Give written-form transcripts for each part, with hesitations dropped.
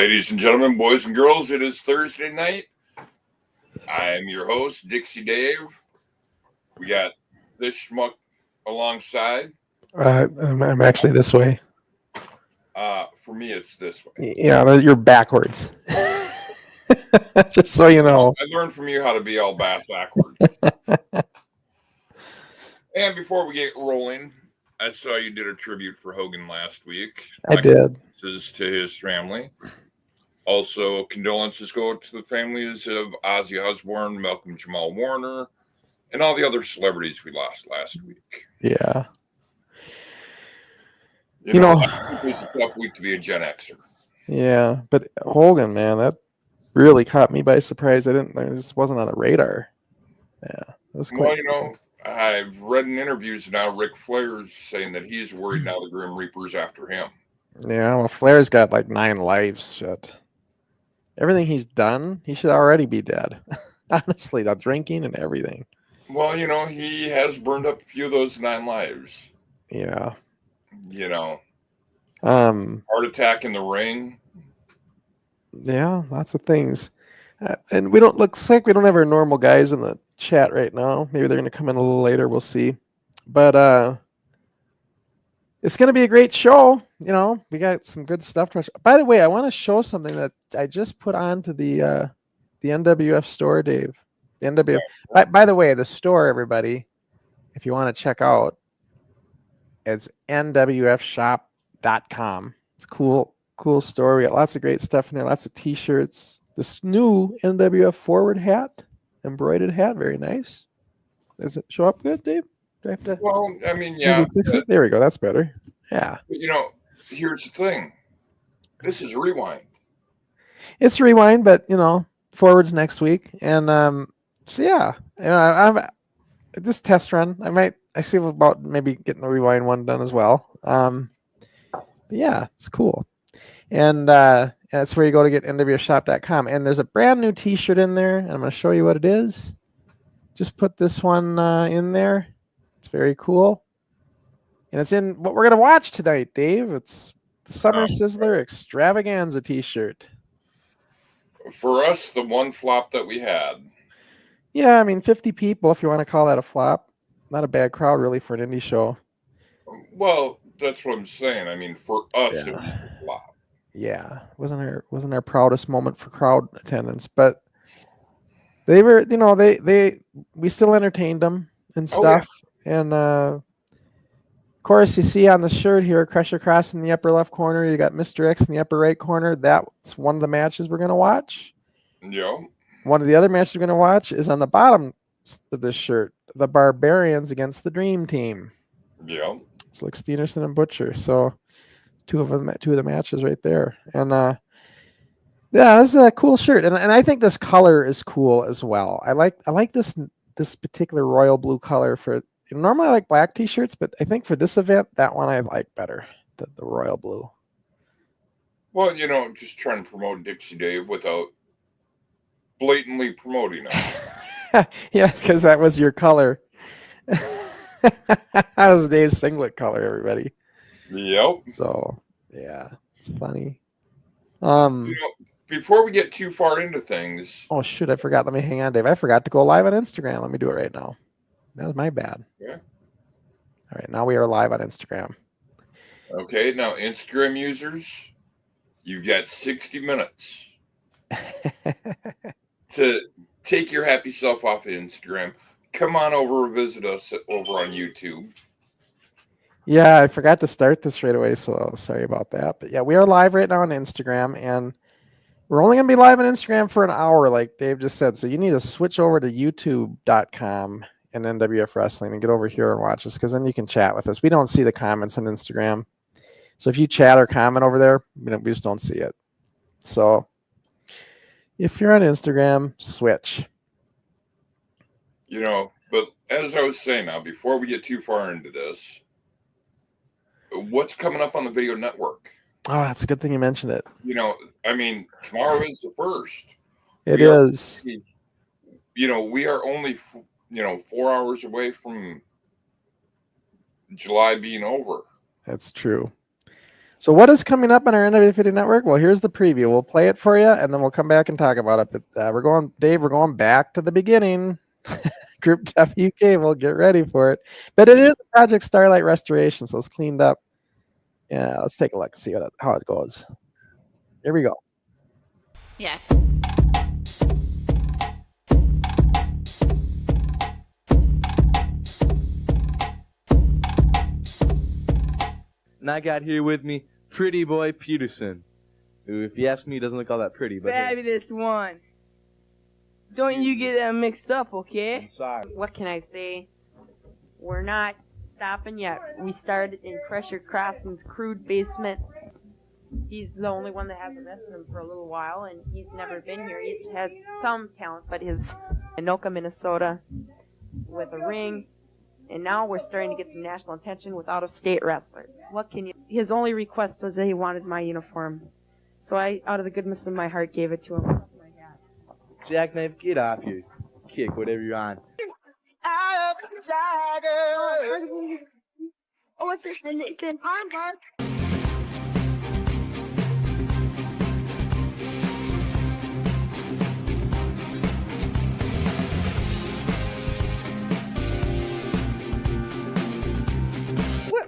Ladies and gentlemen, boys and girls, it is Thursday night. I am your host, Dixie Dave. We got this schmuck alongside. I'm actually this way. For me, it's this way. Yeah, you're backwards. Just so you know. I learned from you how to be all backwards. And before we get rolling, I saw you did a tribute for Hogan last week. I did. Condolences to his family. Also, condolences go to the families of Ozzy Osbourne, Malcolm Jamal Warner, and all the other celebrities we lost last week. Yeah. You know, it's a tough week to be a Gen Xer. Yeah, but Hogan, man, that really caught me by surprise. This wasn't on the radar. Yeah, it was quite. Well, you know, I've read in interviews now, Ric Flair's saying that he's worried now the Grim Reaper's after him. Yeah, well, Flair's got like 9 lives. Shit. Everything he's done, he should already be dead. Honestly, the drinking and everything. Well, you know, he has burned up a few of those 9 lives. Yeah. You know, heart attack in the ring. Yeah, lots of things. And looks like we don't have our normal guys in the chat right now. Maybe they're going to come in a little later. We'll see. But it's going to be a great show. You know, we got some good stuff to watch. By the way, I want to show something that I just put onto the NWF store, Dave. The NWF. By the way, the store, everybody, if you want to check out, it's NWFshop.com. It's cool store. We got lots of great stuff in there. Lots of T-shirts. This new NWF forward hat, embroidered hat, very nice. Does it show up good, Dave? Do I have to? Well, I mean, yeah. There we go. That's better. Yeah. But, you know, here's the thing. This is Rewind. It's Rewind, but you know, forwards next week, and so yeah, you know, I'm this test run. I see about maybe getting the Rewind one done as well. But yeah, it's cool, and that's where you go to get NWFshop.com. And there's a brand new T-shirt in there, and I'm going to show you what it is. Just put this one in there. It's very cool, and it's in what we're going to watch tonight, Dave. It's the Summer Sizzler Extravaganza T-shirt. For us, the one flop that we had. Yeah, I mean, 50 people, if you want to call that a flop. Not a bad crowd, really, for an indie show. Well, that's what I'm saying. I mean, for us, it was a flop. Yeah, wasn't our proudest moment for crowd attendance, but they were, you know, we still entertained them and stuff. Oh, yeah. And of course, you see on the shirt here, Crusher Cross in the upper left corner. You got Mr. X in the upper right corner. That's one of the matches we're going to watch. Yeah. One of the other matches we're going to watch is on the bottom of this shirt, the Barbarians against the Dream Team. Yeah. It's like Steenerson and Butcher. So two of the matches right there. And yeah, this is a cool shirt. And I think this color is cool as well. I like this particular royal blue color for. Normally I like black T-shirts, but I think for this event, that one I like better, the royal blue. Well, you know, just trying to promote Dixie Dave without blatantly promoting it. Yeah, because that was your color. That was Dave's singlet color, everybody. Yep. So, yeah, it's funny. You know, before we get too far into things. Oh, shoot, I forgot. Let me hang on, Dave. I forgot to go live on Instagram. Let me do it right now. That was my bad. Yeah. All right, now we are live on Instagram. Okay, now Instagram users, you've got 60 minutes to take your happy self off of Instagram. Come on over and visit us over on YouTube. Yeah, I forgot to start this right away, so sorry about that. But yeah, we are live right now on Instagram, and we're only going to be live on Instagram for an hour, like Dave just said. So you need to switch over to youtube.com and NWF Wrestling and get over here and watch us, because then you can chat with us. We don't see the comments on Instagram. So if you chat or comment over there, we just don't see it. So if you're on Instagram, switch. You know, but as I was saying now, before we get too far into this, what's coming up on the Video Network? Oh, that's a good thing you mentioned it. You know, I mean, tomorrow is the 1st. It is. You know, we are only, 4 hours away from July being over. That's true. So what is coming up on our NWF Video Network? Well, here's the preview. We'll play it for you, and then we'll come back and talk about it. But Dave, we're going back to the beginning. Group Tough UK. We'll get ready for it. But it is a Project Starlight restoration, so it's cleaned up. Yeah, let's take a look, see how it goes. Here we go. Yeah. And I got here with me Pretty Boy Peterson, who, if you ask me, doesn't look all that pretty. But Fabulous one. Don't you get that mixed up, okay? I'm sorry. What can I say? We're not stopping yet. We started in Crusher Crossen's crude basement. He's the only one that hasn't messed with him for a little while, and he's never been here. He's had some talent, but his Anoka, Minnesota, with a ring, and now we're starting to get some national attention with out-of-state wrestlers. What can you? His only request was that he wanted my uniform, so I, out of the goodness of my heart, gave it to him. Jackknife, get off your kick, whatever you're on. Oh, it's just an armbar.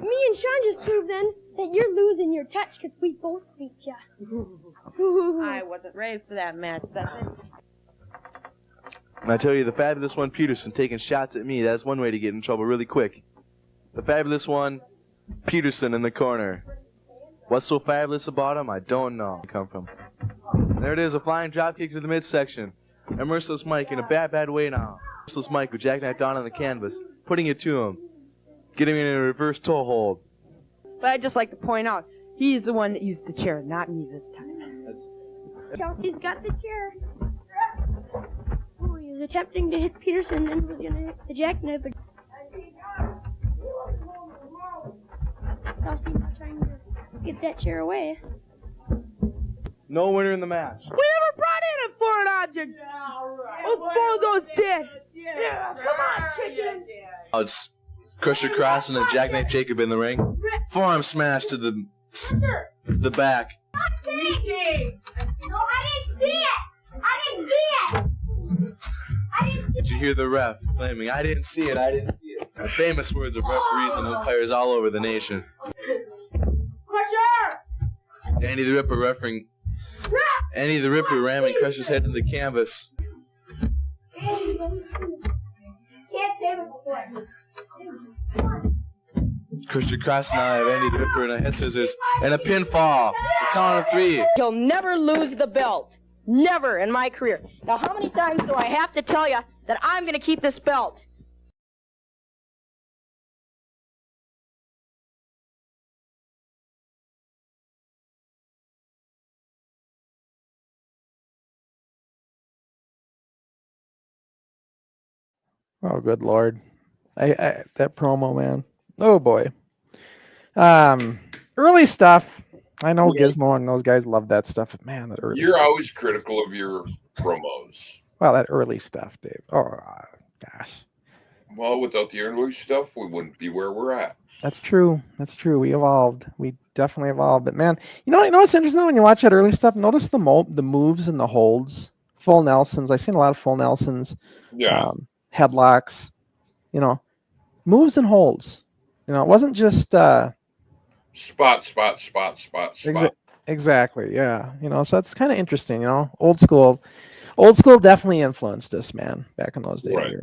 Me and Sean just proved then that you're losing your touch because we both beat ya. I wasn't ready for that match. And I tell you, the fabulous one Peterson taking shots at me, that's one way to get in trouble really quick. The fabulous one Peterson in the corner. What's so fabulous about him? I don't know. Come from. There it is, a flying drop kick to the midsection. And Merciless Mike in a bad way now. Merciless Mike with jackknife down on the canvas, putting it to him. Getting him in a reverse toe hold. But I'd just like to point out, he's the one that used the chair, not me this time. Chelsea's got the chair. Oh, he was attempting to hit Peterson, then was going to hit the jackknife. Chelsea not trying to get that chair away. No winner in the match. We never brought in a foreign object. Those bozos did. Yeah, come on, chicken. Oh, it's Crusher Crossen and Jackknife Jacob in the ring. Forearm smash to the back. No, I didn't see it. I didn't see it. Did you hear the ref claiming, I didn't see it, I didn't see it? The famous words of referees and umpires all over the nation. Crusher! Andy the Ripper refereeing. Andy the Ripper ramming Crusher's head into the canvas. Can't save it before. Crusher Crossen now have Andy the Ripper and a head scissors and a pinfall. A count of 3. He'll never lose the belt. Never in my career. Now, how many times do I have to tell you that I'm going to keep this belt? Oh, good Lord. I that promo, man. Oh boy. Early stuff. I know Gizmo and those guys love that stuff. But man, that early You're stuff. always critical of your promos. Well, that early stuff, Dave. Oh gosh. Well, without the early stuff, we wouldn't be where we're at. That's true. That's true. We evolved. We definitely evolved. But man, you know what's interesting when you watch that early stuff? Notice the moves and the holds. Full Nelsons. I've seen a lot of full Nelsons. Yeah. Headlocks. Moves and holds. It wasn't just Spot. Exactly. Yeah. So that's kind of interesting. Old school definitely influenced us, man, back in those days. Right.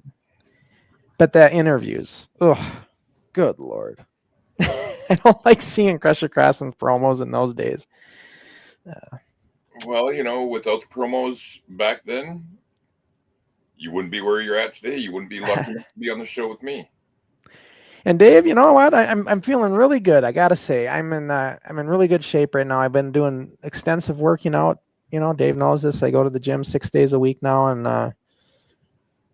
But that interviews, good Lord. I don't like seeing Crusher Crossen's promos in those days. Well, without the promos back then, you wouldn't be where you're at today. You wouldn't be lucky enough to be on the show with me. And Dave, you know what? I'm feeling really good. I gotta say, I'm in really good shape right now. I've been doing extensive working out. Dave knows this. I go to the gym 6 days a week now, and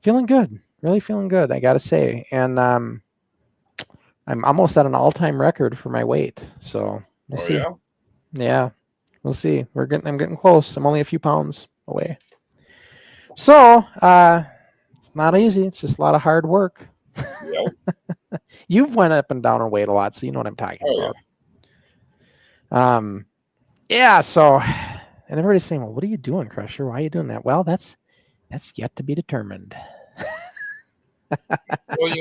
feeling good. Really feeling good. I gotta say, and I'm almost at an all-time record for my weight. So we'll see. Yeah? Yeah, we'll see. I'm getting close. I'm only a few pounds away. So it's not easy. It's just a lot of hard work. Yep. You've went up and down in weight a lot, so you know what I'm talking Oh, about. Yeah, so and everybody's saying, well, what are you doing, Crusher? Why are you doing that? Well, that's yet to be determined. Well,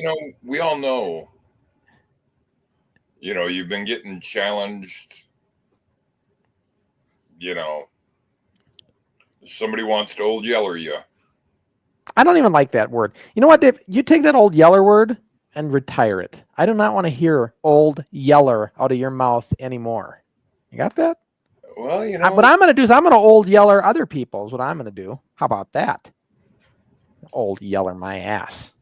we all know, you've been getting challenged, somebody wants to old yeller you. I don't even like that word. You know what, Dave? You take that old yeller word and retire it. I do not want to hear old yeller out of your mouth anymore. You got that? Well, What I'm going to do is I'm going to old yeller other people is what I'm going to do. How about that? Old yeller my ass.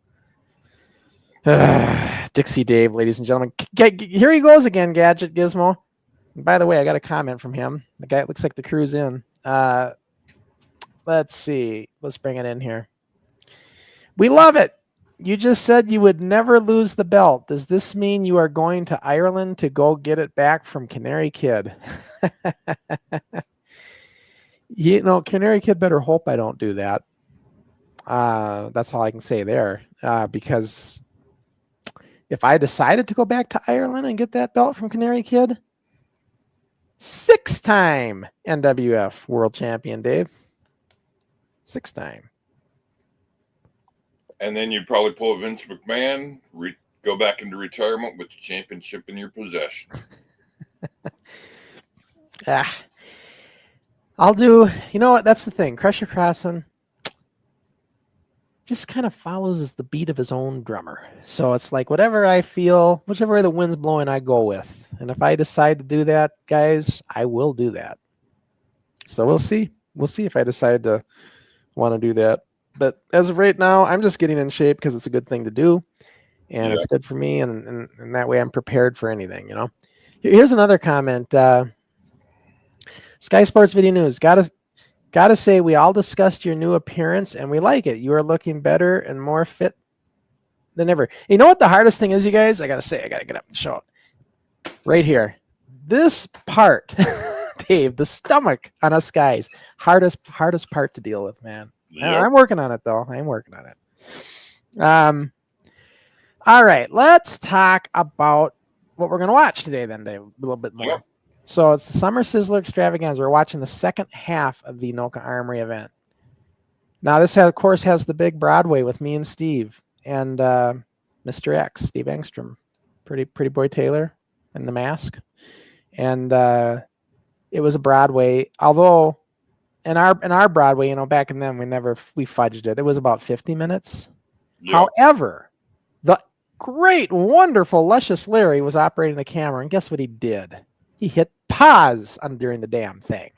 Dixie Dave, ladies and gentlemen. Here he goes again, Gadget Gizmo. And by the way, I got a comment from him. The guy looks like the crew's in. Let's see. Let's bring it in here. We love it. You just said you would never lose the belt. Does this mean you are going to Ireland to go get it back from Canary Kid? Canary Kid better hope I don't do that. That's all I can say there. Because if I decided to go back to Ireland and get that belt from Canary Kid, 6-time NWF World Champion, Dave. 6-time. And then you'd probably pull a Vince McMahon, go back into retirement with the championship in your possession. I'll do, you know what? That's the thing. Crusher Crossen just kind of follows the beat of his own drummer. So it's like whatever I feel, whichever way the wind's blowing, I go with. And if I decide to do that, guys, I will do that. So we'll see. We'll see if I decide to want to do that. But as of right now, I'm just getting in shape because it's a good thing to do. And it's good for me. And that way I'm prepared for anything, Here's another comment. Sky Sports Video News. Gotta say, we all discussed your new appearance, and we like it. You are looking better and more fit than ever. You know what the hardest thing is, you guys? I gotta get up and show it. Right here. This part, Dave, the stomach on us guys, hardest part to deal with, man. Yep. I'm working on it, though. I'm working on it. All right, let's talk about what we're going to watch today then, Dave, a little bit more. Yep. So it's the Summer Sizzler Extravaganza. We're watching the second half of the Anoka Armory event. Now, this, of course, has the big Broadway with me and Steve and Mr. X, Steve Engstrom, pretty boy Taylor in the mask. And it was a Broadway, although in our Broadway, back in then, we fudged it. It was about 50 minutes. Yep. However, the great, wonderful, luscious Larry was operating the camera, and guess what he did? He hit pause during the damn thing.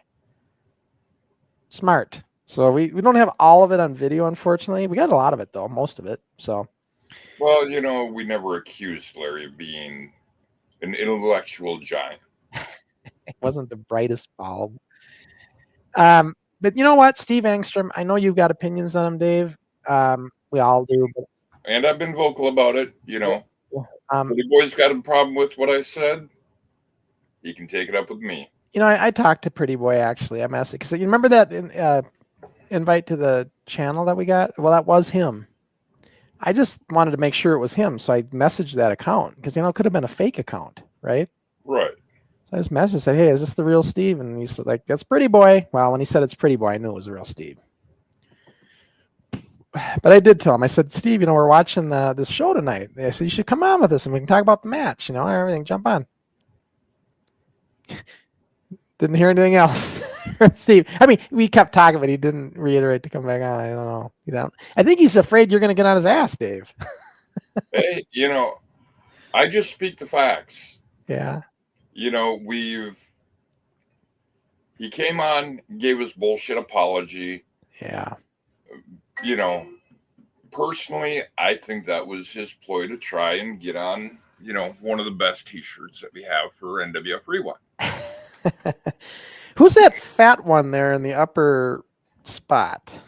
Smart. So we don't have all of it on video, unfortunately. We got a lot of it, though, most of it. So, well, we never accused Larry of being an intellectual giant. It wasn't the brightest bulb. But you know what, Steve Engstrom, I know you've got opinions on him, Dave. We all do. But... And I've been vocal about it, If the boy's got a problem with what I said, he can take it up with me. I talked to Pretty Boy, actually. I'm asking, because you remember that invite to the channel that we got? Well, that was him. I just wanted to make sure it was him, so I messaged that account, because, it could have been a fake account, right? Right. I just messaged, said, hey, is this the real Steve? And he's like, that's Pretty Boy. Well, when he said it's Pretty Boy, I knew it was the real Steve. But I did tell him, I said, Steve, we're watching this show tonight. I said, you should come on with us and we can talk about the match, everything, jump on. Didn't hear anything else from Steve. I mean, we kept talking, but he didn't reiterate to come back on. I don't know. I think he's afraid you're going to get on his ass, Dave. Hey, I just speak the facts. Yeah. He came on, gave us bullshit apology. Yeah. Personally, I think that was his ploy to try and get on, one of the best t-shirts that we have for NWF Rewind. Who's that fat one there in the upper spot?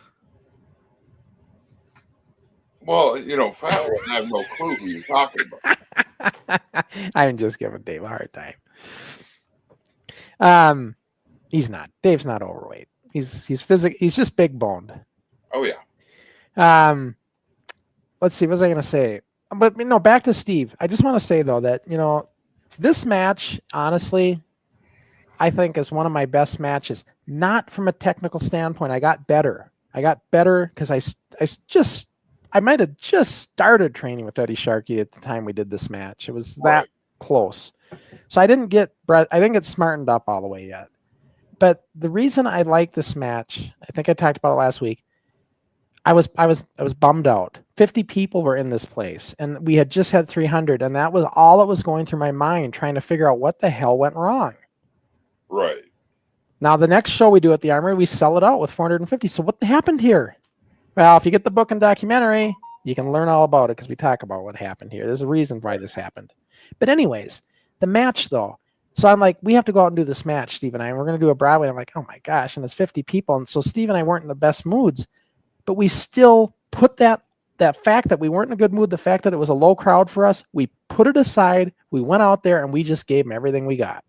Well, fat one, I have no clue who you're talking about. I'm just giving Dave a hard time. He's not. Dave's not overweight. He's physical. He's just big boned. Oh yeah. Let's see. What was I going to say? But, back to Steve. I just want to say, though, that, this match, honestly, I think is one of my best matches. Not from a technical standpoint. I got better. Because I might have just started training with Eddie Sharkey at the time we did this match. It was that close. So I didn't get smartened up all the way yet. But the reason I like this match, I think I talked about it last week. I was bummed out. 50 people were in this place, and we had just had 300, and that was all that was going through my mind, trying to figure out what the hell went wrong. Right. Now, the next show we do at the Armory, we sell it out with 450. So what happened here? Well, if you get the book and documentary, you can learn all about it because we talk about what happened here. There's a reason why this happened. But anyways, the match, though. So I'm like, we have to go out and do this match, Steve and I. And we're going to do a Broadway. I'm like, oh, my gosh. And it's 50 people. And so Steve and I weren't in the best moods. But we still put that fact that we weren't in a good mood, the fact that it was a low crowd for us, we put it aside. We went out there, and we just gave them everything we got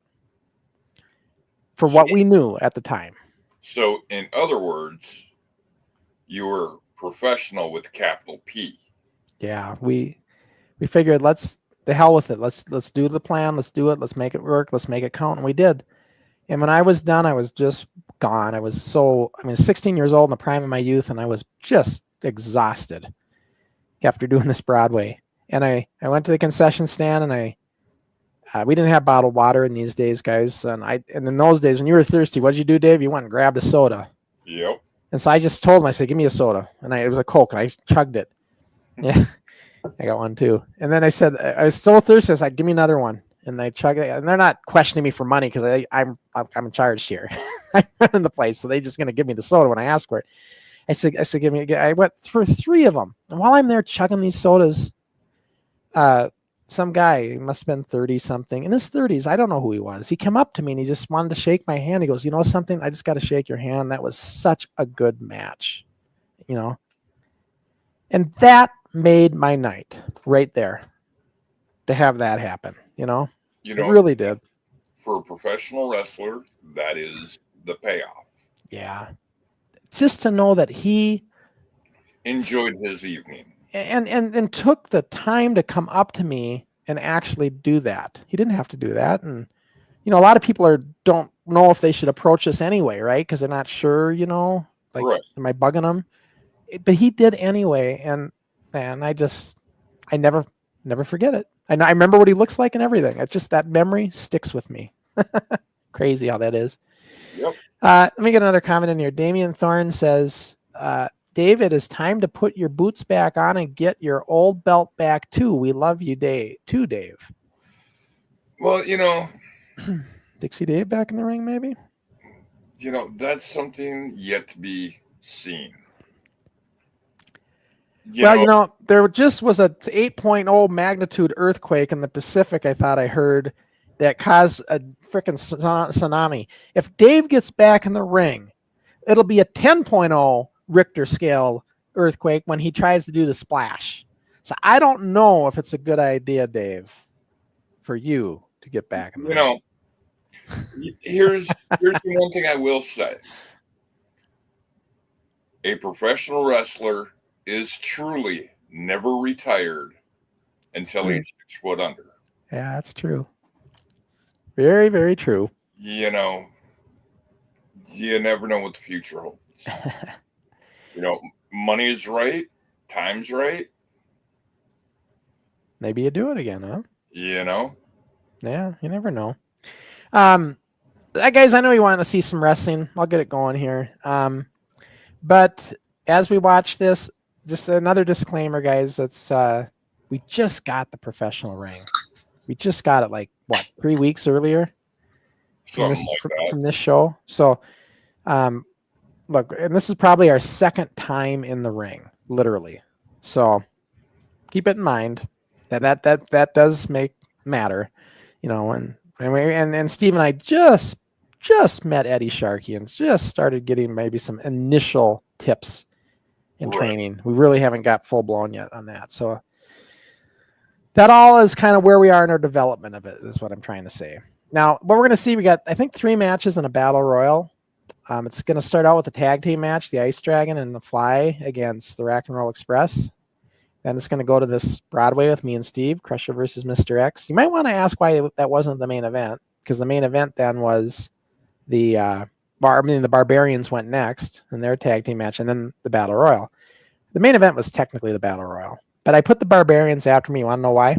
for what we knew at the time. So, in other words, you were professional with capital P. Yeah, we figured the hell with it. Let's do the plan. Let's do it. Let's make it work. Let's make it count. And we did. And when I was done, I was just gone. I was 16 years old in the prime of my youth, and I was just exhausted after doing this Broadway. And I went to the concession stand, and we didn't have bottled water in these days, guys. And in those days, when you were thirsty, what did you do, Dave? You went and grabbed a soda. Yep. And so I just told him, I said, give me a soda. And it was a Coke, and I chugged it. Yeah, I got one too. And then I said, I was so thirsty, I said, give me another one. And they chugged it. And they're not questioning me for money because I'm in charge here. I'm running the place, so they're just going to give me the soda when I ask for it. I said, give me. I went through 3 of them. And while I'm there chugging these sodas, some guy, he must have been 30-something, in his 30s, I don't know who he was. He came up to me and he just wanted to shake my hand. He goes, you know something? I just got to shake your hand. That was such a good match, And that made my night right there to have that happen, It really did. For a professional wrestler, that is the payoff. Yeah. Just to know that he enjoyed his evening. And took the time to come up to me and actually do that. He didn't have to do that. And, a lot of people don't know if they should approach us anyway, right? Because they're not sure, right. Am I bugging them? But he did anyway. And man, I never forget it. I remember what he looks like and everything. It's just that memory sticks with me. Crazy how that is. Yep. Let me get another comment in here. Damian Thorne says, Dave, it is time to put your boots back on and get your old belt back too. We love you, Dave. Well, Dixie Dave back in the ring, maybe? That's something yet to be seen. There just was a 8.0 magnitude earthquake in the Pacific, I thought I heard, that caused a freaking tsunami. If Dave gets back in the ring, it'll be a 10.0 Richter scale earthquake when he tries to do the splash. So I don't know if it's a good idea, Dave, for you to get back in the ring. Here's the one thing I will say. A professional wrestler is truly never retired until he's 6 foot under. Yeah, that's true. Very, very true. You never know what the future holds. Money is right, time's right. Maybe you do it again, huh? Yeah, you never know. Guys, I know you want to see some wrestling. I'll get it going here. But as we watch this, just another disclaimer, guys. It's we just got the professional ring. We just got it 3 weeks earlier from this show. So, look, and this is probably our second time in the ring, literally. So keep it in mind that does matter, and Steve and I just met Eddie Sharkey and just started getting maybe some initial tips in training. We really haven't got full blown yet on that. So that all is kind of where we are in our development of it, is what I'm trying to say. Now, what we're going to see, we got, I think, 3 matches in a battle royal. It's going to start out with a tag team match, the Ice Dragon and the Fly against the Rock and Roll Express. Then it's going to go to this Broadway with me and Steve, Crusher versus Mr. X. You might want to ask why that wasn't the main event, because the main event then was the the Barbarians went next in their tag team match, and then the Battle Royal. The main event was technically the Battle Royal, but I put the Barbarians after me. You want to know why?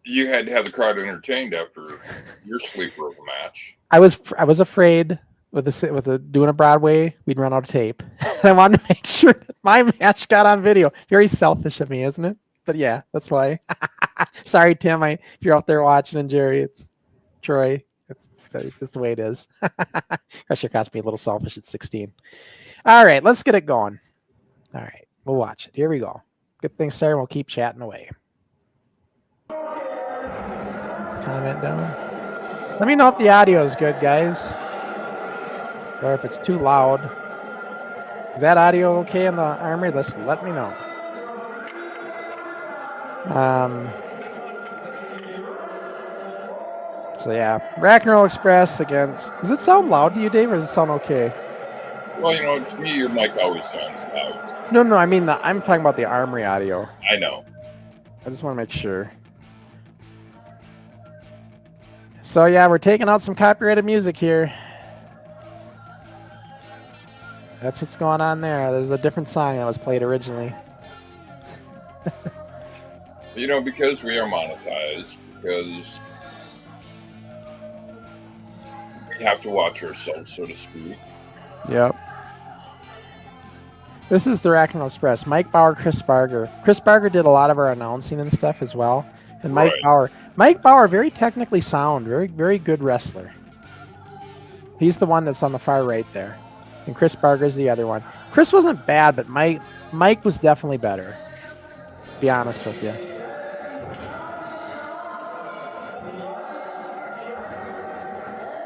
You had to have the crowd entertained after your sleeper of the match. I was afraid with doing a Broadway, we'd run out of tape. I wanted to make sure that my match got on video. Very selfish of me, isn't it? But yeah, that's why. Sorry, Tim. If you're out there watching, and Jerry, it's Troy. It's just the way it is. Pressure cost me a little selfish at 16. All right, let's get it going. All right, we'll watch it. Here we go. Good thing, Sarah. We'll keep chatting away. Comment down. Let me know if the audio is good, guys, or if it's too loud. Is that audio okay in the Armory? Let me know. So yeah, Rock and Roll Express against. Does it sound loud to you, Dave, or does it sound okay? Well, to me, your mic always sounds loud. No, I mean I'm talking about the Armory audio. I know. I just want to make sure. So yeah, we're taking out some copyrighted music here. That's what's going on there. There's a different song that was played originally. Because we are monetized, because we have to watch ourselves, so to speak. Yep. This is the Rock and Roll Express. Mike Bauer, Chris Barger. Chris Barger did a lot of our announcing and stuff as well. And Mike Bauer, very technically sound, very, very good wrestler. He's the one that's on the far right there. And Chris Barger's the other one. Chris wasn't bad, but Mike was definitely better. Be honest with you.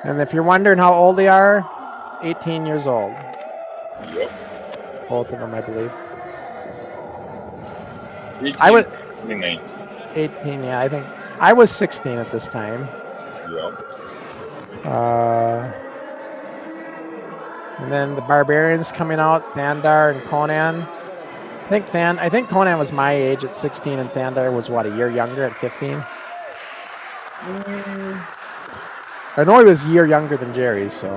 And if you're wondering how old they are, 18 years old. Yep. Both of them, I believe. 18, I was 19. 18, yeah. I think I was 16 at this time. Yep. And then the Barbarians coming out, Thandar and Conan. I think Conan was my age at 16, and Thandar was a year younger at 15. I know he was a year younger than Jerry, so.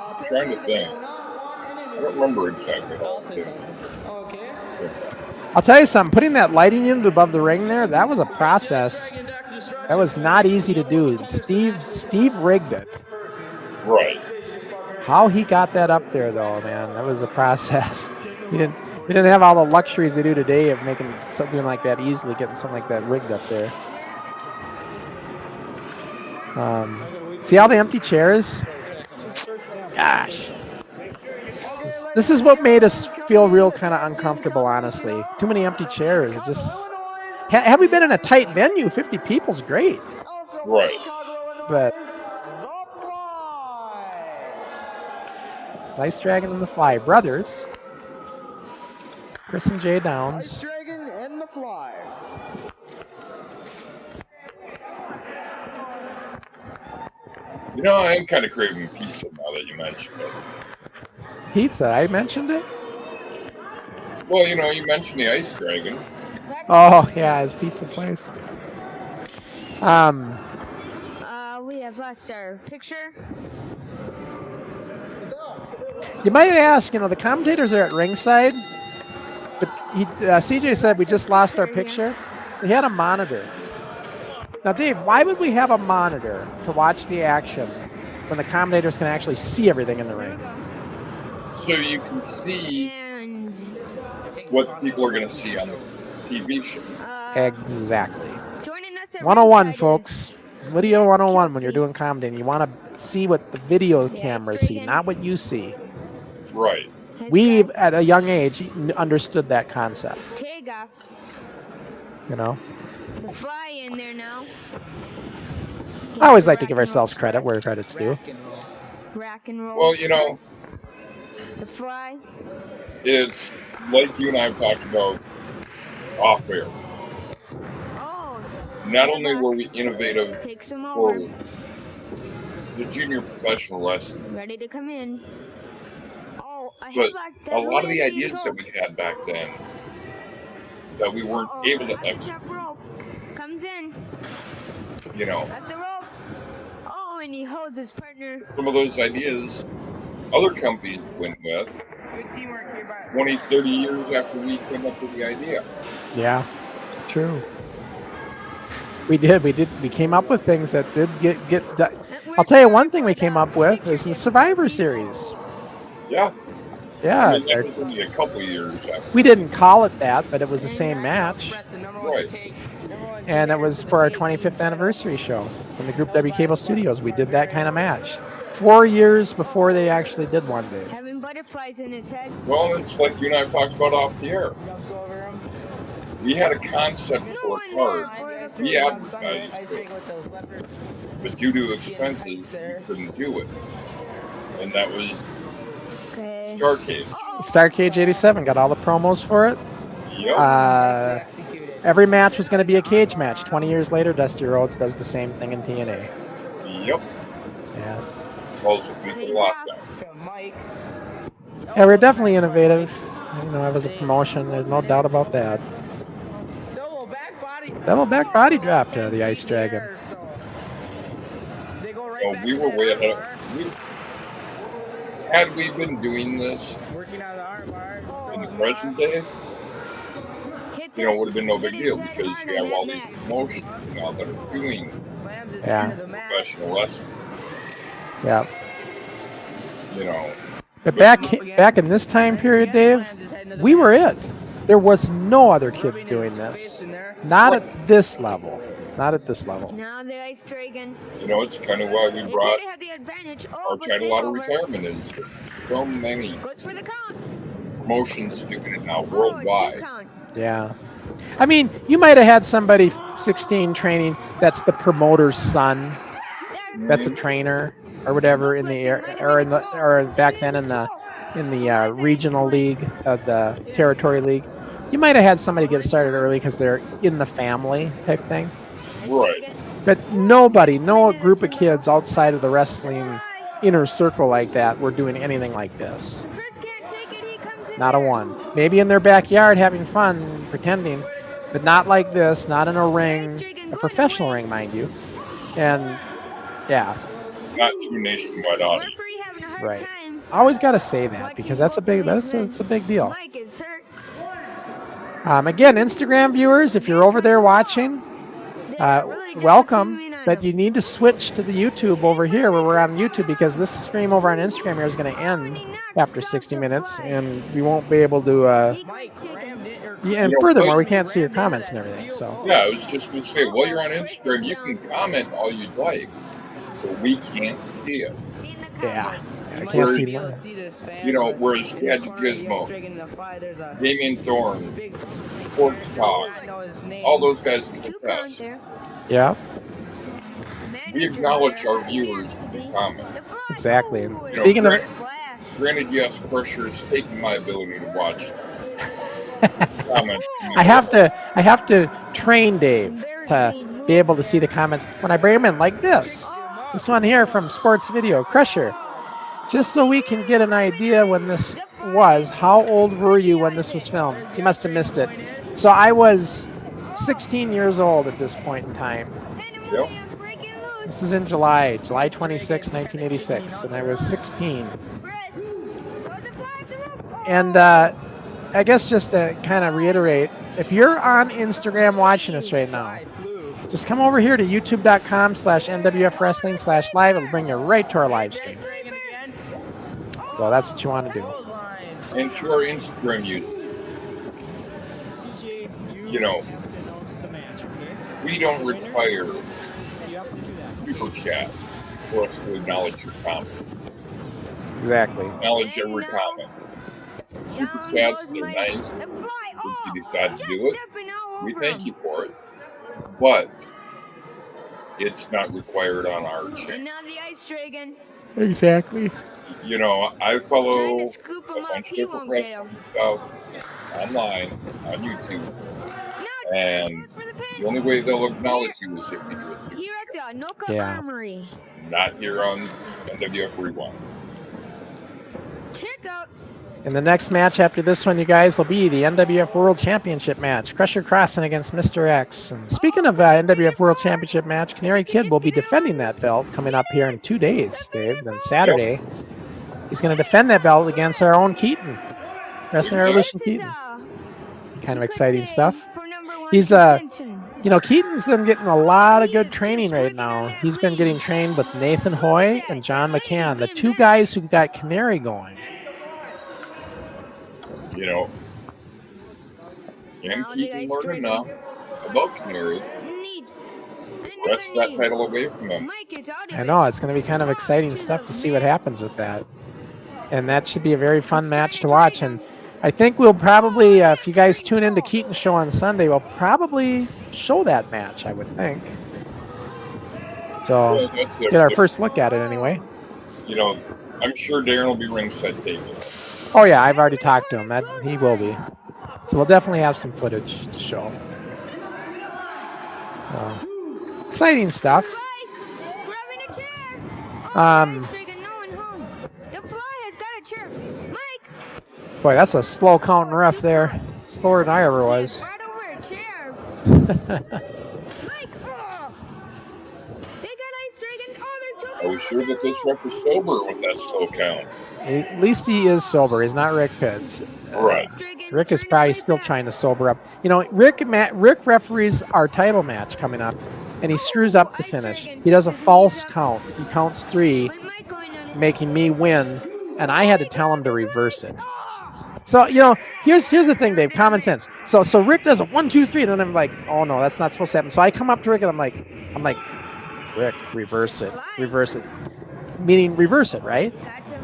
I'm trying to think. I don't remember exactly how it did. I'll tell you something. Putting that lighting unit above the ring there, that was a process. That was not easy to do. Steve rigged it. Right. How he got that up there, though, man, that was a process. We didn't have all the luxuries they do today of making something like that easily, getting something like that rigged up there. See all the empty chairs? Gosh. This is what made us feel real kind of uncomfortable, honestly. Too many empty chairs. It just. Had we been in a tight venue, 50 people's great. Right. But. Nice Dragon and the Fly brothers. Chris and Jay Downs. Dragon and the Fly. I am kind of craving pizza now that you mentioned it. Pizza, I mentioned it? Well, you mentioned the Ice Dragon. Oh, yeah, his pizza place. We have lost our picture. You might ask, the commentators are at ringside, but CJ said we just lost our picture. He had a monitor. Now, Dave, why would we have a monitor to watch the action when the commentators can actually see everything in the ring? So you can see what people are going to see on the TV show. Exactly. Joining us at 101, ringside folks. Video 101 when you're doing commentating. You want to see what the video cameras see, not what you see. Right. We, at a young age, understood that concept. Take off. The Fly in there now. I always like to give ourselves credit where credit's due. Rock and roll. Well, The Fly. it's like you and I have talked about off air. Oh. Not only were we innovative Take some for more. the junior professional wrestling, Ready to come in. Oh, a but headlock. a lot of the ideas that we had back then that we weren't able to execute You know, At the ropes. Oh, and he holds his partner. some of those ideas other companies went with 20, 30 years after we came up with the idea. Yeah, true. We did. We came up with things that did get done. I'll tell you one thing we came up with was the Survivor Series. Yeah. Yeah. I mean, that was only a couple years after. We didn't call it that, but it was the same match. Right. And it was for our 25th anniversary show in the Group W Cable Studios. We did that kind of match 4 years before they actually did one, Dave. Having butterflies in his head. Well, it's like you and I talked about off the air. We had a concept for a card. We advertised it. But due to expenses, we couldn't do it. And that was Starcade. Starcade 87 got all the promos for it. Yep. Every match was going to be a cage match. 20 years later, Dusty Rhodes does the same thing in TNA. Yep. Yeah. Also, people lockdown. Yeah, we're definitely innovative. You know, it was a promotion. There's no doubt about that. Double back body drop to the Ice Dragon. Oh, we were way ahead. Had we been doing this in the present day, you know, it would have been no big deal because you have all these promotions now that are doing professional wrestling. Yeah. You know. But back in this time period, Dave, we were it. There was no other kids doing this. Not at this level. Not at this level. Now the Ice Dragon. You know, it's kind of why we brought They have the advantage. our title out of retirement. Is so many Goes for the count. promotions doing it now worldwide. Yeah. I mean, you might have had somebody 16 training that's the promoter's son. That's a trainer or whatever in the air or back then in the regional league of the territory league. You might have had somebody get started early because they're in the family type thing. Right. But nobody, no group of kids outside of the wrestling inner circle like that were doing anything like this. Not a one. Maybe in their backyard having fun, pretending, but not like this, not in a ring, a professional ring, mind you. And, yeah. Not too nationwide audience. Right. I always got to say that because that's a big deal. Again, Instagram viewers, if you're over there watching, welcome, but you need to switch to the YouTube over here where we're on YouTube because this stream over on Instagram here is going to end after 60 minutes and we won't be able to and furthermore we can't see your comments and everything. So yeah, I was just going to say, while you're on Instagram, you can comment all you'd like, but we can't see it. Yeah, I can't see you know, whereas Gadget Gizmo, Damien Thorne, Sports Talk, all those guys can attest. Yeah. We acknowledge our viewers when they comment. Exactly. You know, Speaking of, granted, yes, pressure is taking my ability to watch comments. I have to train Dave to be able to see the comments when I bring them in like this. This one here from Sports Video, Crusher. Just so we can get an idea when this was, how old were you when this was filmed? You must have missed it. So I was 16 years old at this point in time. Yep. This is in July 26, 1986, and I was 16. And I guess just to kind of reiterate, if you're on Instagram watching us right now, just come over here to youtube.com/NWF Wrestling/live. It'll bring you right to our live stream. So that's what you want to do. And to our Instagram users, you know, we don't require super chats for us to acknowledge your comment. Exactly. Acknowledge every comment. Super chats, they're nice. If you decide to do it, we thank you for it. But it's not required on our channel. And now the Ice Dragon. Exactly. You know, I follow a bunch of different wrestling stuff online on YouTube. And the only way they'll acknowledge you is if you do a super Here at the Anoka Armory. Not here on NWF Rewind. Check out And the next match after this one, you guys, will be the NWF World Championship match. Crusher Crossen against Mr. X. And speaking of NWF World Championship match, Canary Kid will be defending that belt coming up here in 2 days, Dave. Then Saturday, he's going to defend that belt against our own Keaton. Wrestling Revolution Keaton. Kind of exciting stuff. He's, you know, Keaton's been getting a lot of good training right now. He's been getting trained with Nathan Hoy and John McCann, the two guys who got Canary going. You know, can Keaton learn enough about Canary to wrest that title away from him? I know, it's going to be kind of exciting stuff to see what happens with that. And that should be a very fun match to watch. And I think we'll probably, if you guys tune in to Keaton's show on Sunday, we'll probably show that match, I would think. So, get our first look at it anyway. You know, I'm sure Darren will be ringside taking it. Oh yeah, I've already talked to him. That he will be. So we'll definitely have some footage to show. Exciting stuff. Boy, that's a slow counting ref there. Slower than I ever was. Are we sure that this ref is sober with that slow count? At least he is sober. He's not Rick Pitts. Right. Rick is probably still trying to sober up. You know, Rick referees our title match coming up, and he screws up the finish. He does a false count. He counts 3, making me win, and I had to tell him to reverse it. So, you know, here's the thing, Dave. Common sense. So Rick does a 1, 2, 3, and then I'm like, oh no, that's not supposed to happen. So I come up to Rick and I'm like, Rick, reverse it, meaning reverse it, right?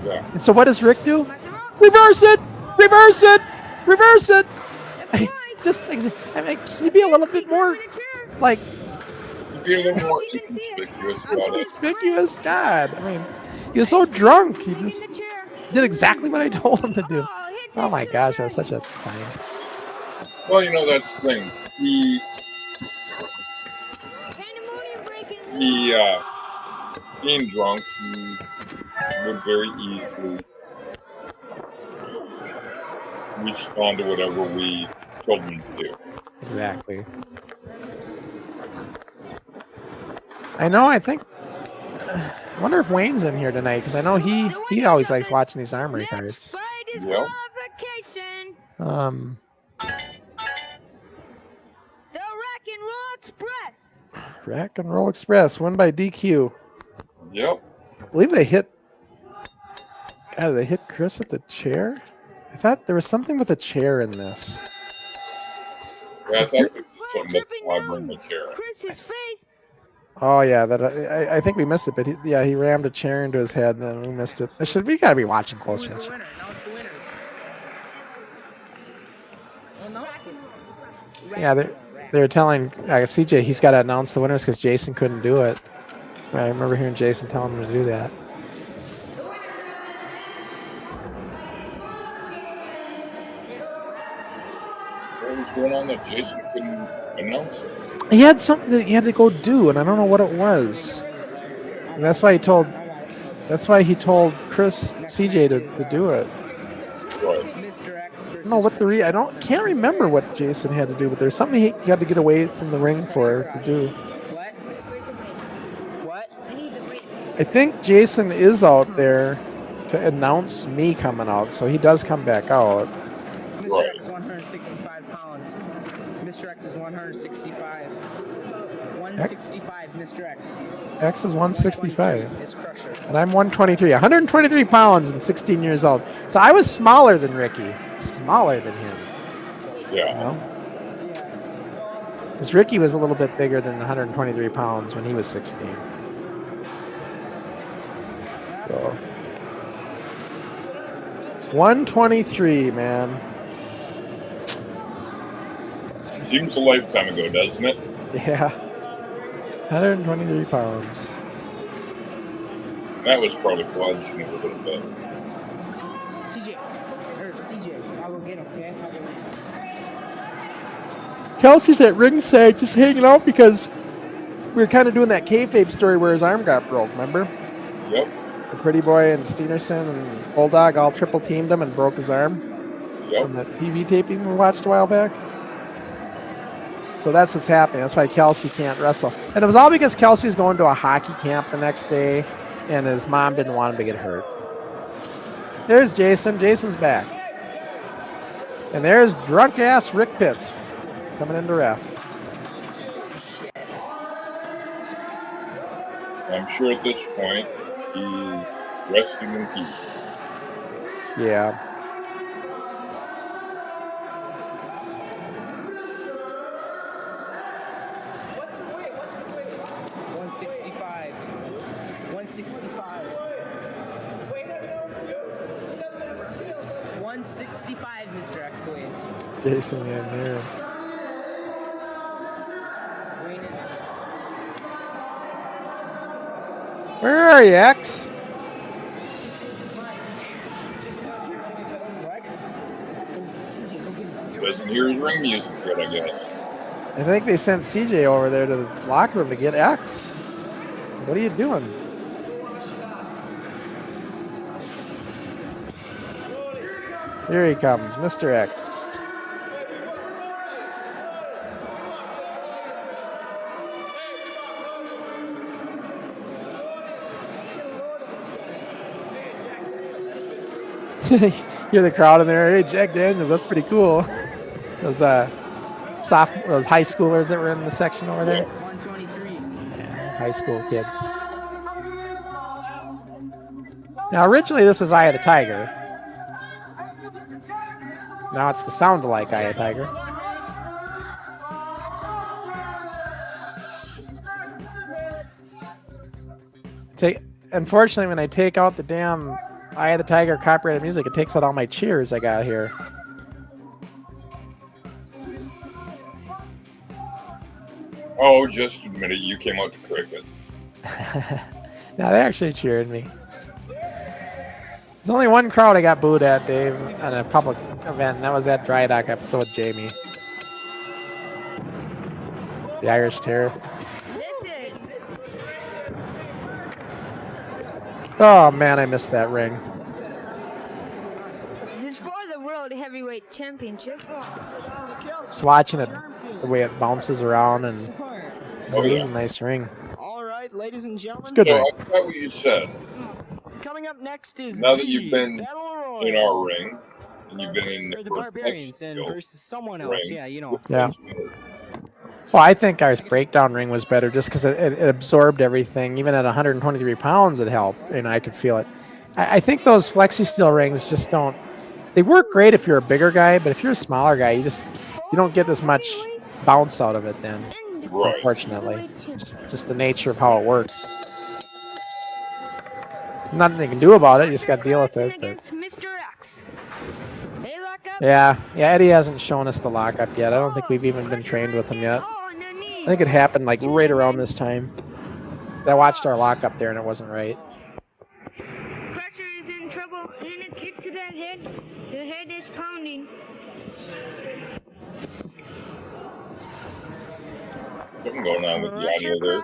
Yeah. And so what does Rick do? Reverse it, reverse it, reverse it. Can you be a little bit more like? Be a little more inconspicuous about it. Inconspicuous, God. I mean, he was so drunk. He just did exactly what I told him to do. Oh my gosh, that was such a time. Well, you know, that's the thing. Being drunk, he would very easily respond to whatever we told him to do. Exactly. I know, I wonder if Wayne's in here tonight, because I know he always likes watching these Armory cards. Well. The Rock and Roll Express. Rock and Roll Express, won by DQ. Yep. I believe they hit Chris with the chair. I thought there was something with a chair in this. Yeah, I thought it was something about bring the chair. Chris's face. Oh yeah, I think we missed it, but he rammed a chair into his head and then we missed it. We gotta be watching close. Yeah, they're telling CJ he's got to announce the winners because Jason couldn't do it. I remember hearing Jason telling him to do that. What was going on that Jason couldn't announce it? He had something that he had to go do, and I don't know what it was. And that's why he told Chris CJ to do it. Right. I don't know what can't remember what Jason had to do, but there's something he had to get away from the ring for to do. What? I think Jason is out there to announce me coming out, so he does come back out. Mr. X is 165 pounds. Mr. X is 165. 165, Mr. X. X is 165. Is Crusher. And I'm 123. 123 pounds and 16 years old. So I was smaller than Ricky. Smaller than him. Yeah. You know? Because Ricky was a little bit bigger than 123 pounds when he was 16. So 123, man. Seems a lifetime ago, doesn't it? Yeah. 123 pounds. That was probably plunging a little bit. CJ, I'll go get him, okay? Kelsey's at ringside just hanging out because we were kind of doing that kayfabe story where his arm got broke, remember? Yep. The Pretty Boy and Steenerson and Bulldog all triple teamed him and broke his arm on that TV taping we watched a while back. So that's what's happening. That's why Kelsey can't wrestle. And it was all because Kelsey's going to a hockey camp the next day, and his mom didn't want him to get hurt. There's Jason. Jason's back. And there's drunk-ass Rick Pitts coming into ref. I'm sure at this point he's resting in peace. Yeah. What's the weight? 165. 165. 165, Mr. X weighs. Jason in there. Where are you, X? Doesn't hear his ring music yet, I guess. I think they sent CJ over there to the locker room to get X. What are you doing? Here he comes, Mr. X. Hear the crowd in there. Hey, Jack Daniels, that's pretty cool. Those those high schoolers that were in the section over there. 123. Yeah, high school kids. Now, originally this was Eye of the Tiger. Now it's the sound-alike Eye of the Tiger. Unfortunately, when I take out the damn Eye of the Tiger copyrighted music, it takes out all my cheers I got here. Oh, just admit it, you came out to cricket. No, they actually cheered me. There's only one crowd I got booed at, Dave, on a public event, and that was that Dry Dock episode with Jamie. The Irish Terror. Oh, man, I missed that ring. This is for the World Heavyweight Championship. Just watching it, the way it bounces around, and it was a nice ring. All right, ladies and gentlemen. It's good So ring. I forgot what you said. Coming up next is Now that you've been Battle in Royal. our ring, and you've been in Or the the Barbarians and versus someone else. Yeah, you know. Yeah. Well, I think our breakdown ring was better just because it absorbed everything. Even at 123 pounds, it helped, and I could feel it. I think those flexi steel rings just don't. They work great if you're a bigger guy, but if you're a smaller guy, you don't get as much bounce out of it. Then, Right. unfortunately, just the nature of how it works. Nothing they can do about it. You just got to deal with it. But. Against Mr. X. They lock up. Yeah, Eddie hasn't shown us the lockup yet. I don't think we've even been trained with him yet. I think it happened like right around this time. I watched our lockup there and it wasn't right. Crusher is in trouble. And a kick to that head. The head is pounding. Something going on with the audio there. Yeah,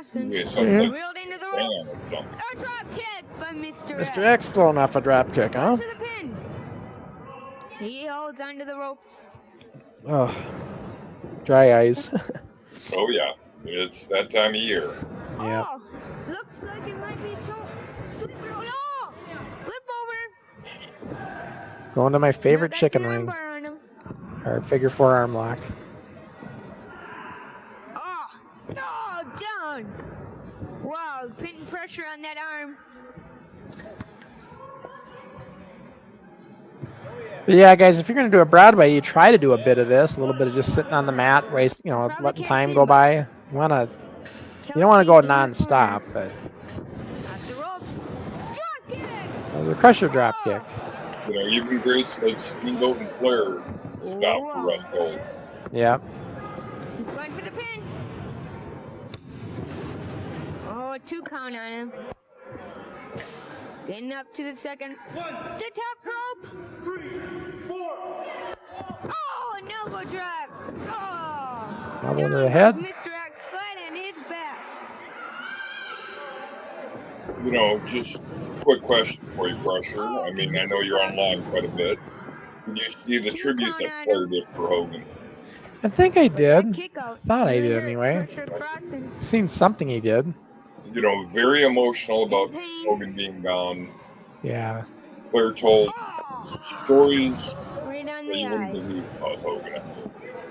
something Yeah. like Reeled into the bam ropes. or something. A drop kick by Mr. Mr. X throwing off a drop kick, huh? To the pin. He holds onto the ropes. Oh, dry eyes. Oh yeah, it's that time of year. Yeah. Oh, looks like it might be flip over. Going to my favorite That's chicken an wing, armbar on him. or figure four arm lock. Oh, down. Wow, putting pressure on that arm. But yeah, guys, if you're gonna do a Broadway, you try to do a bit of this, a little bit of just sitting on the mat, letting time go by. You don't want to go non-stop, but Off the ropes. Drop kick. it was a crusher drop kick. You know, even greats like Steamboat and Flair stop for rest hold. Yeah. He's going for the pin. Oh, a 2 count on him. Getting up to the second. The top rope. 3, 4. Oh, an elbow drop. Oh. Elbow to the head. Mr. X flat on his back. You know, just quick question for you, Crusher. I mean, I know you're online quite a bit. Did you see the tribute that Flair did for Hogan? I think I did. Thought I did anyway. Seen something he did. You know, very emotional about Hogan being gone. Yeah. Flair told stories that you wouldn't believe about Hogan.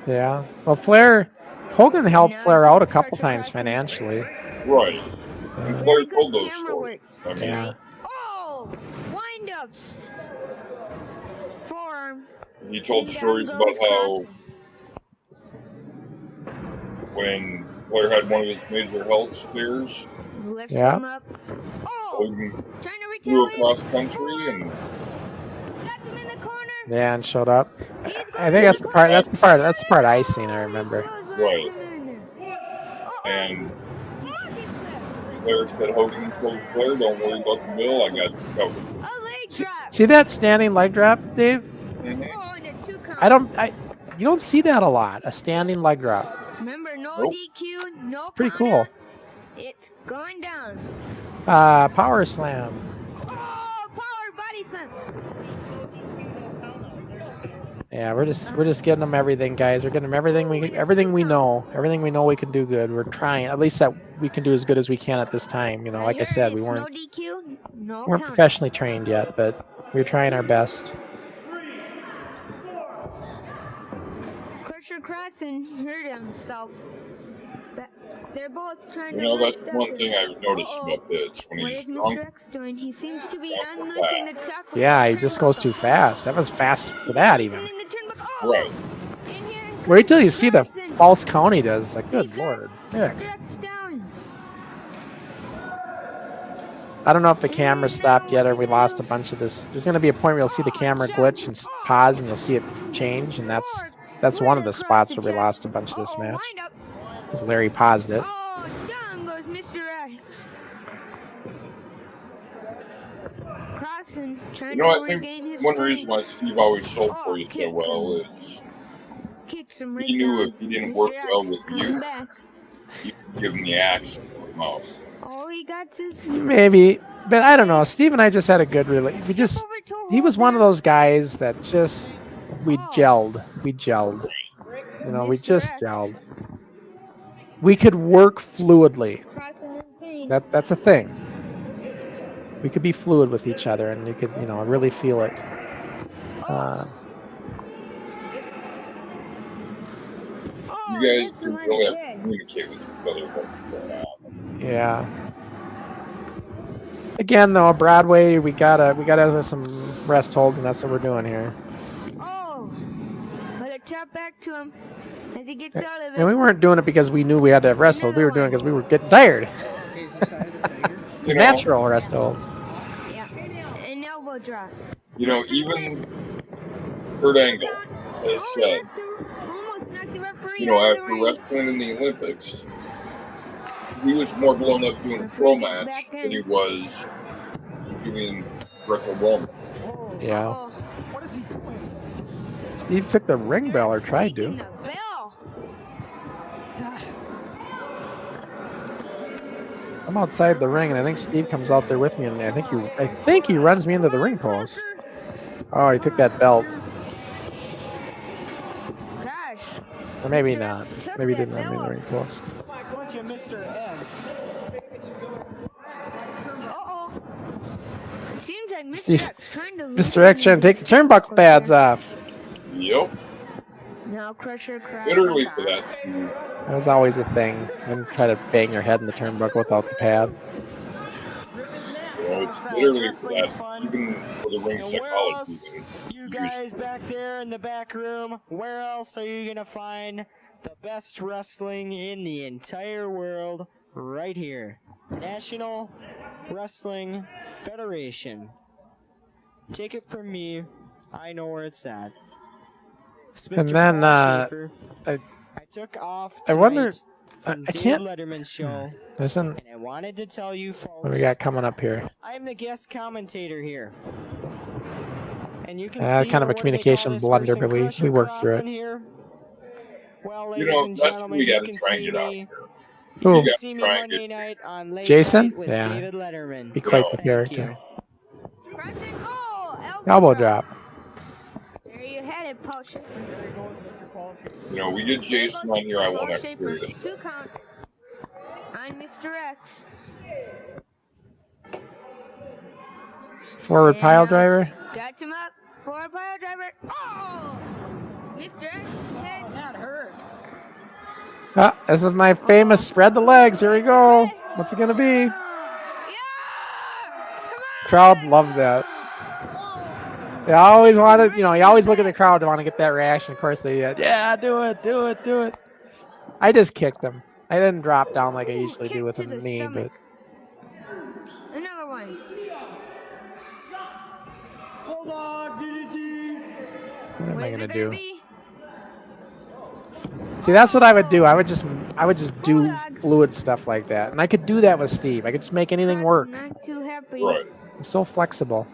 Yeah. Well, Hogan helped Flair out a couple times financially. Right. And Flair told those stories. I mean, Yeah. Oh, wind ups. Forearm. He told stories about how when Flair had one of his major health scares, Lifts him up. Hogan flew across country and Yeah, and showed up. I think that's the part. That's the part I seen. I remember. right. And Flair said Hogan told Flair, "Don't worry about the bill. I got you covered." See that standing leg drop, Dave? You don't see that a lot. A standing leg drop. Remember, no DQ, no It's pretty cool. It's going down. Power slam. Oh, power body slam. Yeah, we're just getting them everything, guys. We're getting them everything we know. Everything we know we can do good. We're trying, at least that we can do as good as we can at this time. You know, like I said, we weren't professionally trained yet, but we're trying our best. Crusher Crossen hurt himself. They're both trying to. You know, that's one thing I've noticed about this. When What he's is drunk, Mr. X doing? He seems to be unloosing the tackle. Yeah, he just goes too fast. That was fast for that even. right. Wait till you see the false count he does. It's like, good lord. Yeah. I don't know if the camera stopped yet or we lost a bunch of this. There's going to be a point where you'll see the camera glitch and pause and you'll see it change, and that's one of the spots where we lost a bunch of this match. Because Larry paused it. Oh, down goes Mr. X. Crossen trying You know, to I think regain his one strength. reason why Steve always sold for you so well is he knew if he didn't work well with you, you could give him the axe and put him out. All he got is Maybe, but I don't know. Steve and I just had a good relationship. He was one of those guys that just, we gelled. You know, we just gelled. We could work fluidly. That's a thing. We could be fluid with each other, and you could, you know, really feel it. You guys can really have to communicate with each other what's going on. Yeah. Again, though, Broadway, we gotta have some rest holds, and that's what we're doing here. oh, but a tap back to him as he gets out of it. And we weren't doing it because we knew we had to have rest holds. We were doing it because we were getting tired. You know, Natural rest holds. Yeah, an elbow drop. You know, even Kurt Angle has said, Almost knocked the referee you know, out of the after ring. wrestling in the Olympics, he was more blown up doing a pro match than he was doing Greco-Roman. Yeah. Oh, Steve took the ring bell, or tried taking to. the bell. I'm outside the ring, and I think Steve comes out there with me, and I think he runs me into the ring post. Oh, he took that belt. Gosh. Or maybe not. Maybe he didn't run me in the ring post. What's your Mr. F? Uh-oh. It seems like Mr. Steve- X trying to Mr. X trying to take the turnbuckle pads off. Yep. Now Crusher cries. Literally for that, Steve. That was always a thing. Then try to bang your head in the turnbuckle without the pad. You know, it's literally for that. Even for the ring And where psychology. else, you guys back there in the back room, where else are you going to find the best wrestling in the entire world? Right here. National Wrestling Federation. Take it from me. I know where it's at. It's And Mr. then, Paul Schaefer. I took off I wonder- tonight from I Dave can't- Letterman's show, There's an, and I wanted to tell you folks, what do we got coming up here? I'm the guest commentator here. And you can see Kind of a what do they communication call this blunder, person, but we Crusher worked through Crossen it. here? Well, You ladies know, and that's what gentlemen, we you gotta can try and see get out me. here. Who? You gotta can see me try and Monday get- night on Late Jason? Night with Yeah. David Letterman. Be quite the Thank character. you. Elbow drop. There you had it, Paul Shaper. You know, we get Jason on here, I won't have to hear this. 2 count on Mr. X. Forward pile driver. Got him up. Forward pile driver. Oh! Mr. X's head. That hurt. Ah, this is my famous spread the legs. Here we go. What's it gonna be? Yeah! Crowd loved that. They always wanted, you know, you always look at the crowd to want to get that reaction. Of course they did. Yeah, do it, do it, do it. I just kicked him. I didn't drop down like I usually do with a knee, but Another one. Hold on, DDT. what am I Where's gonna it do? be? See, that's what I would do. I would just do fluid stuff like that, and I could do that with Steve. I could just make anything work. Not too happy. Right. I'm so flexible.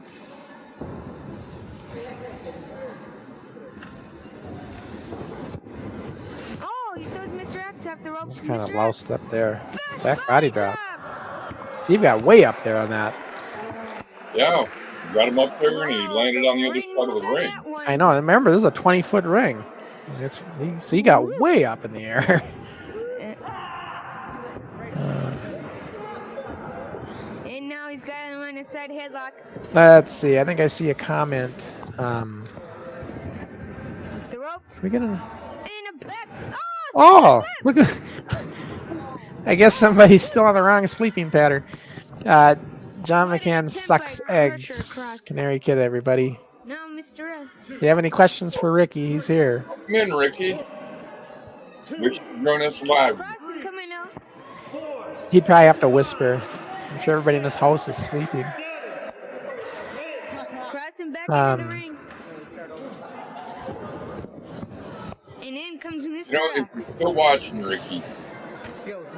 Oh, he throws Mr. X off the ropes. Just kind of Mr. loused up there. Back body drop. Steve got way up there on that. Yeah. Got him up there and he landed on the other side of the ring. I know. Remember, this is a 20-foot ring. So he got way up in the air. And now he's got him on a side headlock. Let's see. I think I see a comment. The ropes. We get a... And a back. Oh, look at. I guess somebody's still on the wrong sleeping pattern. John McCann sucks eggs. Canary Kid, everybody. No, Mr. X. If you have any questions for Ricky, he's here. Come in, Ricky. Which join us live. Crossen coming out. He'd probably have to whisper. I'm sure everybody in this house is sleeping. Crossen back into the ring. And in comes Mr. You know, if you're X. still watching, Ricky,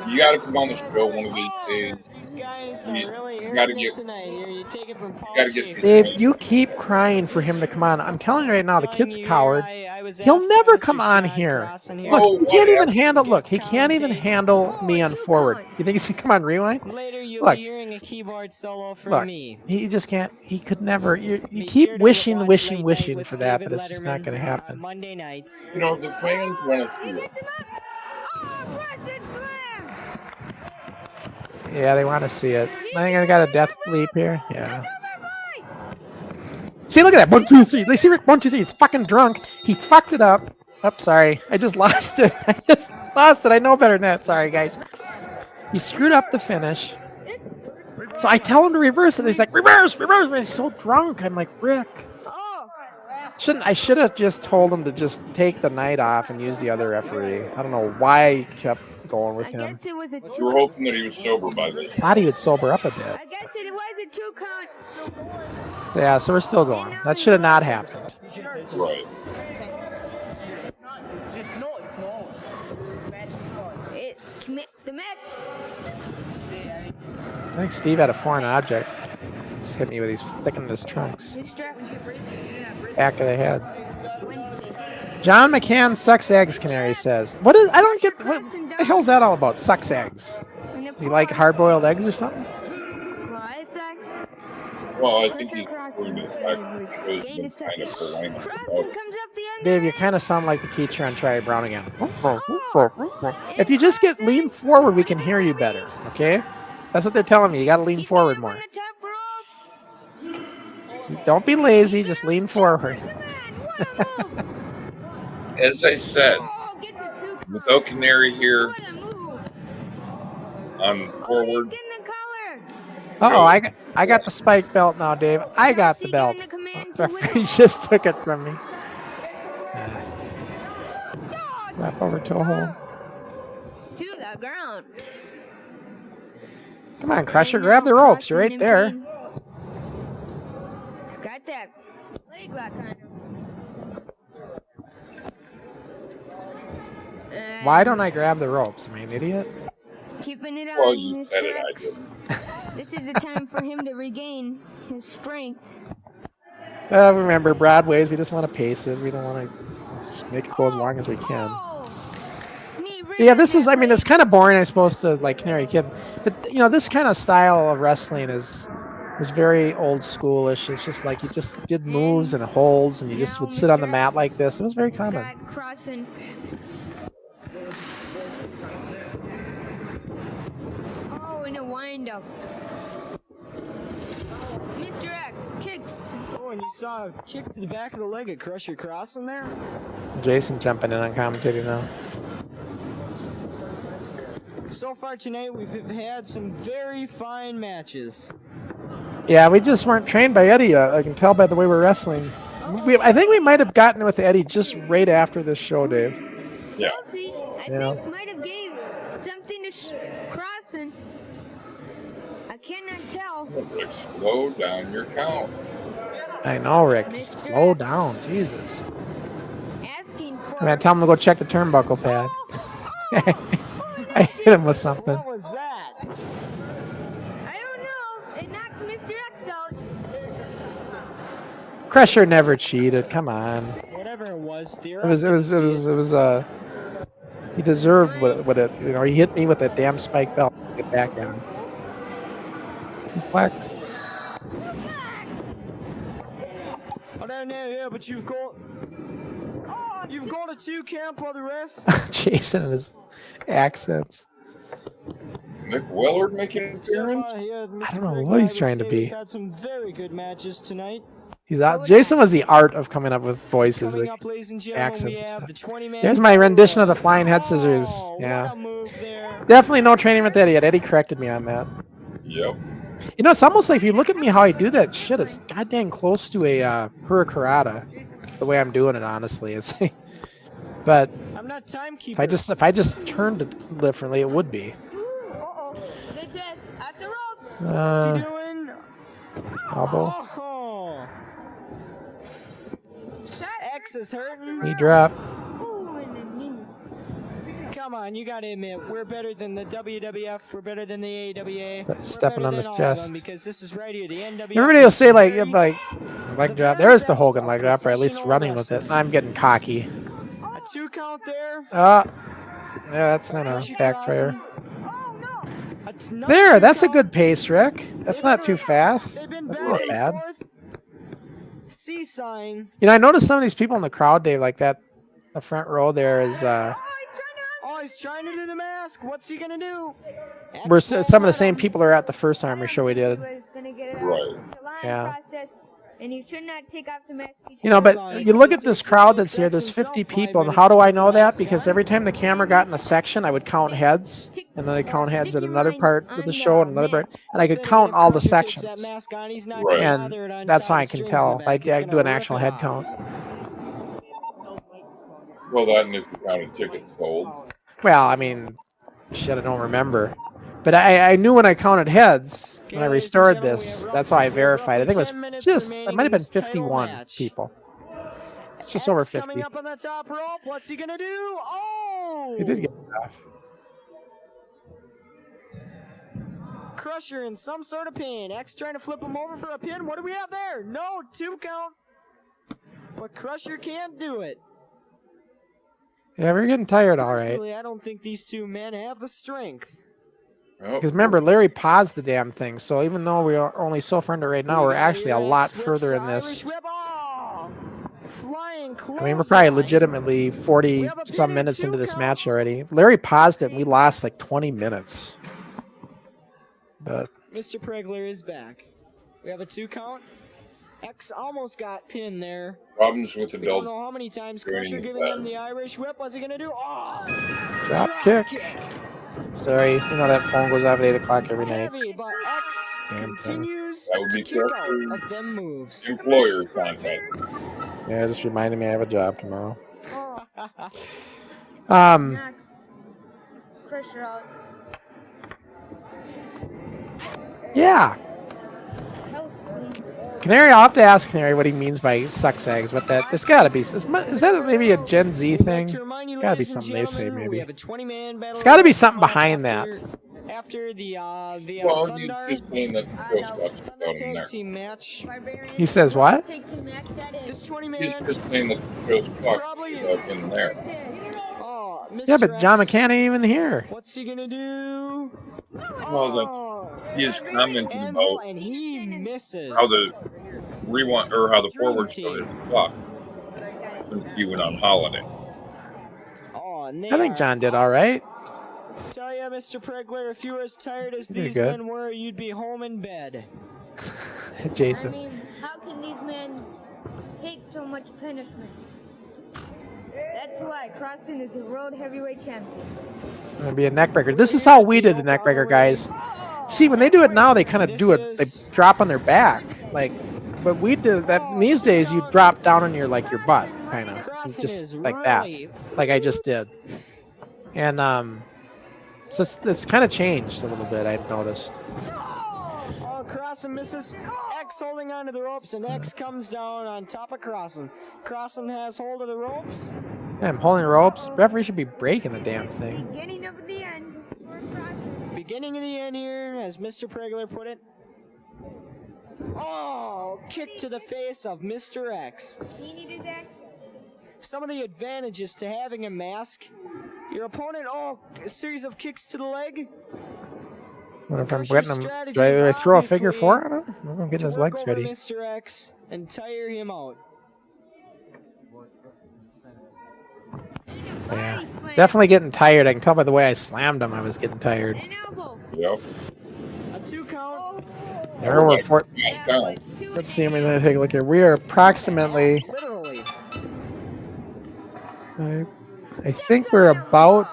you got to come on the show one of these days. These guys You are really gotta arrogant get- tonight. You take it from Paul gotta get Shaper. Dave, you keep crying for him to come on. I'm telling you right now, the kid's a coward. He'll never come on here. Look, Oh, he can't even whatever. handle. Look, he can't even handle me on forward. You think he should come on rewind? Later, you'll Look. be hearing a keyboard solo from Look, me. he just can't. He could never. You Be keep sure to wishing, watch wishing, Late Night wishing with for that, David but it's just not Letterman, going to happen. Monday nights. You know, the fans want to see it. Oh, Crossen slam. Yeah, they want to see it. I think I got a death leap here. Yeah. See, look at that. 1, 2, 3. They see Rick. 1, 2, 3. He's fucking drunk. He fucked it up. Oh, sorry. I just lost it. I know better than that. Sorry, guys. He screwed up the finish. So I tell him to reverse it. And he's like, reverse, reverse. But he's so drunk. I'm like, Rick. Oh, I should have just told him to just take the night off and use the other referee. I don't know why he kept going with I him. guess it was a You were hoping that he was sober by this. Thought he would sober up a bit. I guess it was a 2 count. So yeah, so we're still going. That should have not happened. Right. The match. I think Steve had a foreign object. Just hit me with these sticking in his trunks. Mr. X. Back of the head. Wednesday. John McCann sucks eggs, Canary says. What is, I don't get, what the hell's that all about? Sucks eggs. Does he like hard-boiled eggs or something? Well, I think he's referring to the fact that the show's been kind of polemic Crossen about comes up the end. Dave, you kind of sound like the teacher on Charlie Brown again. If you just get lean forward, we can hear you better, okay? That's what they're telling me. You got to lean forward more. Don't be lazy. Just lean forward. As I said, Oh, gets a 2 count. without Canary here What a move. on Oh, forward, he's getting the collar. Uh-oh, I got the spike belt now, Dave. I got the belt. The referee just took it from me. Wrap over toe hold. To the ground. Come on, Crusher. Grab the ropes. You're right there. Got that leg lock on him. Why don't I grab the ropes? Am I an idiot? Keeping it on. well, you Mr. said it, I X. did. This is the time for him to regain his strength. Remember, Broadway's, we just want to pace it. We don't want to just make it go as long as we can. Oh, knee right Yeah, on this is, that I mean, leg. it's kind of boring, I suppose, to like Canary Kid. But, you know, this kind of style of wrestling is, It was very old schoolish. It's just like you just did moves and holds, and you just would sit on the mat like this. It was very common. Crossen. Oh, and a wind up. Mr. X kicks. Oh, and you saw a kick to the back of the leg at Crusher Crossen there? Jason jumping in on commentating now. So far tonight, we've had some very fine matches. Yeah, we just weren't trained by Eddie. I can tell by the way we're wrestling. I think we might have gotten with Eddie just right after this show, Dave. Yeah. See, I think might have gave something to Crossen. I cannot tell. Like, slow down your count. I know, Rick. Slow down, Jesus. Asking for. Come on, tell him to go check the turnbuckle pad. I hit him with something. What was that? I don't know. It knocked Mr. X out. Crusher never cheated. Come on. Whatever it was, dear. It was. He deserved what it. You know, he hit me with that damn spike belt. Get back at him. Black. Oh, no, yeah, but you've got a 2 count by the ref. Jason and his accents. Mick Willard making an appearance? I don't know what he's trying to be. We've had some very good matches tonight. He's out. Jason was the art of coming up with voices, Coming like up, ladies and gentlemen, accents we and have stuff. the 20-man There's my rendition of the flying head scissors. Yeah. What a move there. Definitely no training with Eddie yet. Eddie corrected me on that. Yep. You know, it's almost like if you look at me how I do that shit, it's goddamn close to a hurricanrata. The way I'm doing it, honestly, is. But I'm not timekeeper. if I just turned it differently, it would be. Uh-oh. This is at the ropes. What's he doing? Elbow. Oh. Shot. X is hurting. Knee drop. Ooh, and the knee. Come on, you gotta admit, we're better than the WWF. We're better than the AWA. Stepping on his chest. Because this is right here, the NWF. Everybody will say like leg drop. There's the Hogan leg drop, or at least running with it. I'm getting cocky. A 2 count there. Yeah, that's not a backfire. Oh, no. There, that's a good pace, Rick. That's not too fast. That's not bad. Seesawing. You know, I noticed some of these people in the crowd, Dave, like that. The front row there is. Oh, he's trying to do the mask. What's he gonna do? We're some of the same people are at the first Armory show we did. Right. It's a long Yeah. process, and you should not take off the mask. You know, but you look at this crowd that's here. There's 50 people, and how do I know that? Because every time the camera got in a section, I would count heads, and then I'd count heads at another part of the show and another part, and I could count all the sections. Right. And that's how I can tell. I do an actual head count. Well, that and if you counted tickets sold. Well, I mean, shit, I don't remember. But I knew when I counted heads, when I restored this, that's how I verified. I think it was it might have been 51 people. It's just over 50. Coming up on the top rope. What's he gonna do? Oh! He did get it off. Crusher in some sort of pin. X trying to flip him over for a pin. What do we have there? No, 2 count. But Crusher can't do it. Yeah, we're getting tired, all right. Personally, I don't think these 2 men have the strength. Because remember, Larry paused the damn thing, so even though we are only so far into right now, we're actually a lot further in this. I mean, we're probably legitimately 40-some minutes into this match already. Larry paused it, and we lost like 20 minutes. But Mr. Pregler is back. We have a 2 count. X almost got pinned there. Problems with the We belt. don't know how many times Crusher giving him the Irish whip. What's he gonna do? Oh! drop kick. Sorry, you know that phone goes off at 8 o'clock every night. Heavy, but X continues That would be to kick out Crusher's of them moves. employer content. Yeah, just reminded me I have a job tomorrow. Oh, knocks Crusher out. Yeah. Canary, I'll have to ask Canary what he means by sucks eggs. What that? There's got to be. Is that maybe a Gen Z thing? Got to be something they say maybe. It's got to be something behind that. After the Well, he's just saying that the show stops out in there. team match. He says what? This 20-man. He's just saying that the show stops out in there. Oh, Yeah, but John McCann ain't even here. What's he gonna do? Well, he is commenting Anvil, about and he misses. how the rewind or how the forward show is sucked since he went on holiday. Oh, and they I think are John did all right. Tell you, Mr. Pregler, if you were as tired as You did these good. men were, you'd be home in bed. I Jason. mean, how can these men take so much punishment? That's why Crossen is a world heavyweight champion. Gonna be a neckbreaker. This is how we did the neckbreaker, guys. See, when they do it now, they kind of do it. They drop on their back, like. But we did that in these days. You drop down on your butt, kind of, just like that, like I just did. And so it's kind of changed a little bit. I've noticed. Oh, Crossen misses. X holding onto the ropes, and X comes down on top of Crossen. Crossen has hold of the ropes. Yeah, I'm holding ropes. Referee should be breaking the damn thing. Beginning of the end for Crossen. Beginning of the end here, as Mr. Pregler put it. Oh, kick to the face of Mr. X. He needed that. Some of the advantages to having a mask. Your opponent, a series of kicks to the leg. What if I'm Of course, getting him? your strategy Do I is throw a figure obviously four on him? I'm getting to his work legs over ready. Mr. X and tire him out. Yeah, definitely getting tired. I can tell by the way I slammed him. I was getting tired. An elbow. Yep. A 2 count. There we're four. Last count. Let's see. I'm gonna take a look here. We are approximately. Literally. I think we're about.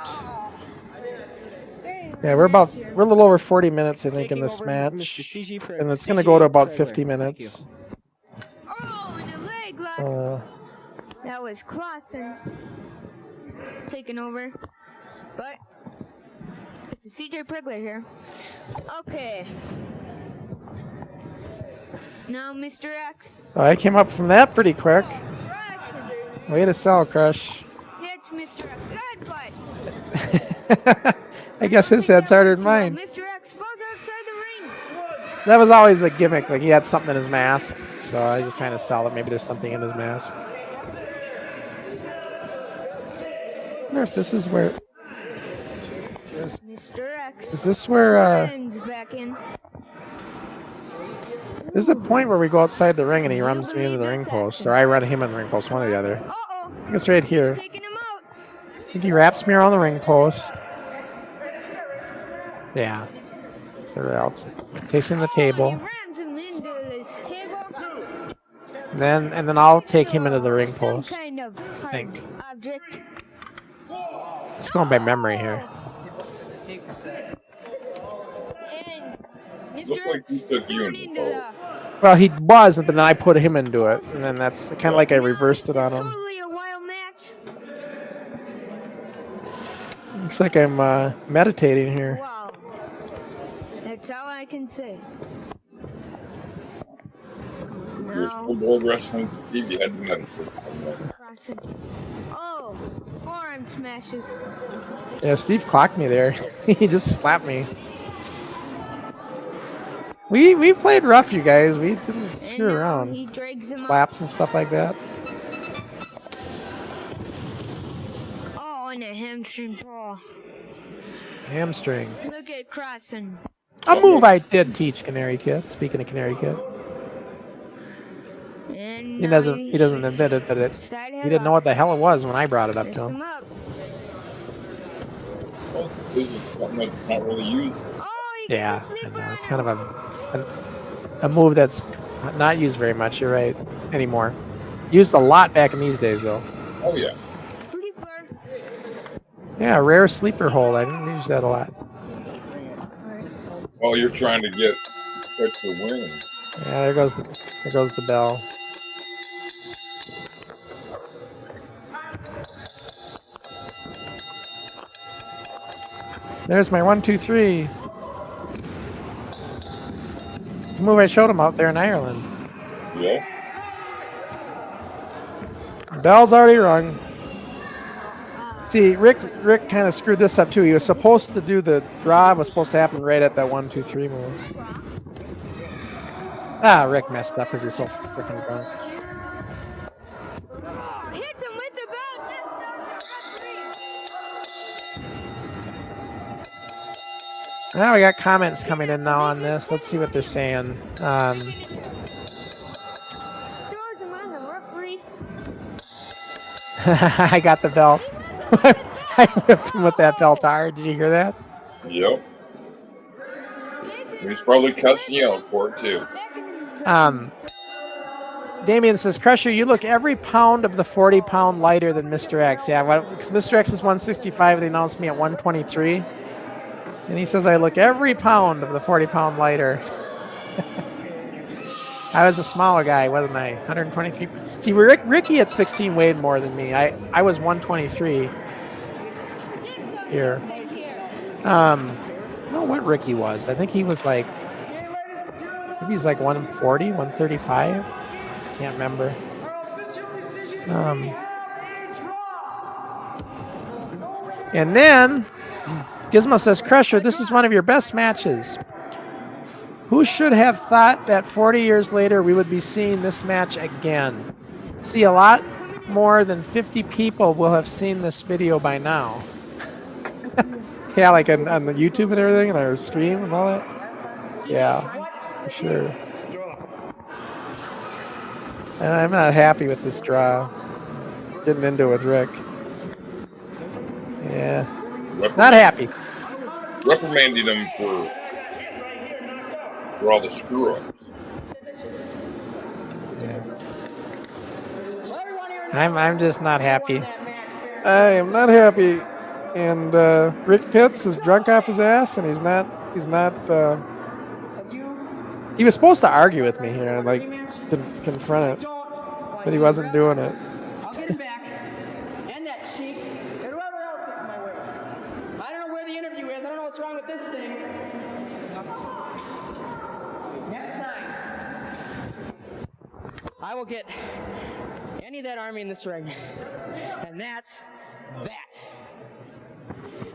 Yeah, we're a little over 40 minutes. I think in Taking this over match, Mr. CG Pregler. and it's gonna CG go to about Pregler. 50 Thank minutes. Oh, and a leg lock. Uh, That was Crossen taking over. But it's a CJ Pregler here. Okay. Now Mr. X. oh, I came up from that pretty quick. Crossen. Way to sell, Crush. Hits Mr. X. Headbutt. I guess his head's harder than mine. Mr. X falls outside the ring. That was always the gimmick. Like he had something in his mask, so I was just trying to sell it. Maybe there's something in his mask. I wonder if this is where. Mr. X. Is this where? Friends back in. There's a point where we go outside the ring and he runs me into the ring post, or I run him in the ring post, one or the other. Uh-oh. I think it's right here. Taking him out. I think he wraps me around the ring post. Yeah. So else takes me to the table. He rams him into this table. And then I'll take him into the ring Some post. kind of I think. hard object. It's going by memory here. And Mr. Looked like he X took you thrown in into the Well, he was, but then I put him into it, and then that's kind of like I reversed it on him. Totally a wild match. Looks like I'm meditating here. Wow. That's all I can say. You're Now, still world wrestling TV. Had to meditate. Crossen. Oh, forearm smashes. Yeah, Steve clocked me there. He just slapped me. We played rough, you guys. We didn't screw And now around. he drags him up. Slaps and stuff like that. Oh, and a hamstring pull. Hamstring. Look at Crossen. A move I did teach Canary Kid. Speaking of Canary Kid, And he now doesn't admit it, but side he head didn't know up. what the hell it was when I brought it up Lifts to him him. up. Well, this is something that's not really used. Oh, he Yeah, gets a I sleeper. know. It's kind of a move that's not used very much. You're right, anymore. Used a lot back in these days, though. Oh yeah. Sleeper. Yeah, rare sleeper hold. I didn't use that a lot. Well, you're trying to get catch the win. Yeah, there goes the bell. There's my 1, 2, 3. It's a move I showed him out there in Ireland. Yeah. Bell's already rung. See, Rick kind of screwed this up too. He was supposed to do the draw. Was supposed to happen right at that 1, 2, 3 move. Ah, Rick messed up because he's so freaking drunk. Hits him with the belt. Knocks out the referee. Now we got comments coming in now on this. Let's see what they're saying. I got the belt. I whipped him with that belt hard. Did you hear that? Yep. He's probably cussing you out for it too. Damien says, Crusher, you look every pound of the 40-pound lighter than Mr. X. Yeah, Mr. X is 165. They announced me at 123. And he says I look every pound of the 40-pound lighter. I was a smaller guy, wasn't I? 123. See, Ricky at 16 weighed more than me. I was 123 here. I don't know what Ricky was. I think he was like, maybe he's like 140, 135. Can't remember. And then Gizmo says, Crusher, this is one of your best matches. Who should have thought that 40 years later we would be seeing this match again? See, a lot more than 50 people will have seen this video by now. Yeah, like on the YouTube and everything, and our stream and all that. Yeah, for sure. And I'm not happy with this draw. Getting into it with Rick. Yeah. Not happy. Reprimanding him for all the screw-ups. Yeah. I'm just not happy. I am not happy. And Rick Pitts is drunk off his ass, and he's not he was supposed to argue with me here, like confront it, but he wasn't doing it. I'll get him back. And that Sheik. And whoever else gets in my way. I don't know where the interview is. I don't know what's wrong with this thing. Next time, I will get any of that army in this ring. And that's that.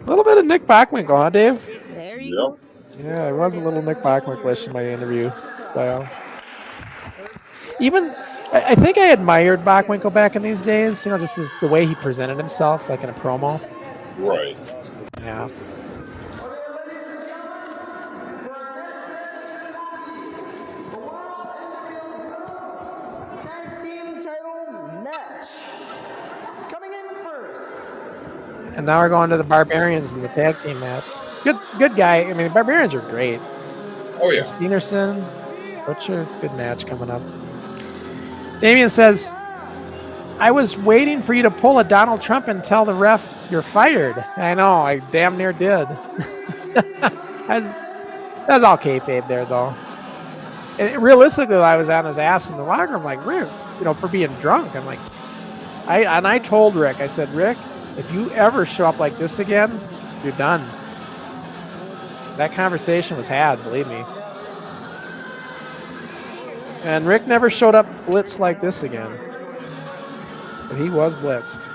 A little bit of Nick Bockwinkel, huh, Dave? There you go. Yeah, it was a little Nick Bockwinkel-ish in my interview style. Even, I think I admired Bockwinkel back in these days, you know, just the way he presented himself, like in a promo. Right. Yeah. Tag team title match. Coming in first. And now we're going to the Barbarians in the tag team match. Good guy. I mean, the Barbarians are great. Oh, yeah. Steenerson, Butcher, it's a good match coming up. Damien says, I was waiting for you to pull a Donald Trump and tell the ref you're fired. I know, I damn near did. That was all kayfabe there, though. And realistically, I was on his ass in the locker room, like, Rick, you know, for being drunk. I'm like, I told Rick, I said, Rick, if you ever show up like this again, you're done. That conversation was had, believe me. And Rick never showed up blitzed like this again. But he was blitzed.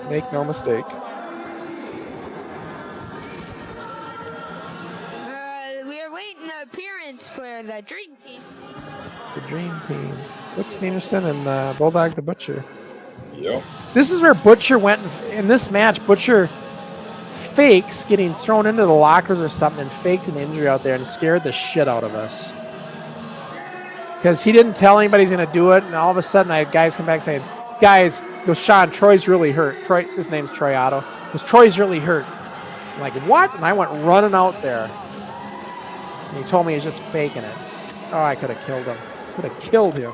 Make no mistake. We're waiting the appearance for the Dream Team. The Dream Team. Rick Steenerson and Bulldog the Butcher. Yep. This is where Butcher went in this match. Butcher fakes getting thrown into the lockers or something and faked an injury out there and scared the shit out of us. Because he didn't tell anybody he's going to do it, and all of a sudden I had guys come back saying, guys, goes, Sean, Troy's really hurt. Troy, his name's Troy Otto. Goes, Troy's really hurt. I'm like, what? And I went running out there. And he told me he's just faking it. Oh, I could have killed him. Could have killed him.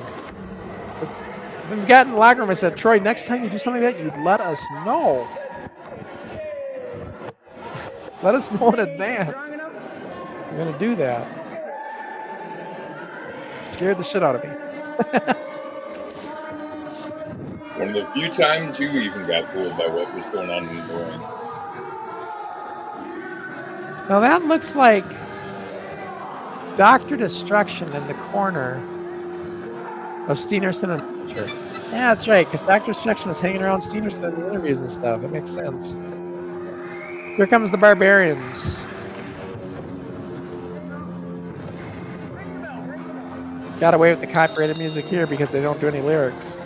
When we got in the locker room, I said, Troy, next time you do something like that, you'd let us know. Let us know in advance. You're going to do that. Scared the shit out of me. One of the few times you even got fooled by what was going on in the ring. Now that looks like Dr. Destruction in the corner of Steenerson and Butcher. Yeah, that's right, because Dr. Destruction was hanging around Steenerson in the interviews and stuff. It makes sense. Here comes the Barbarians. Got away with the copyrighted music here because they don't do any lyrics.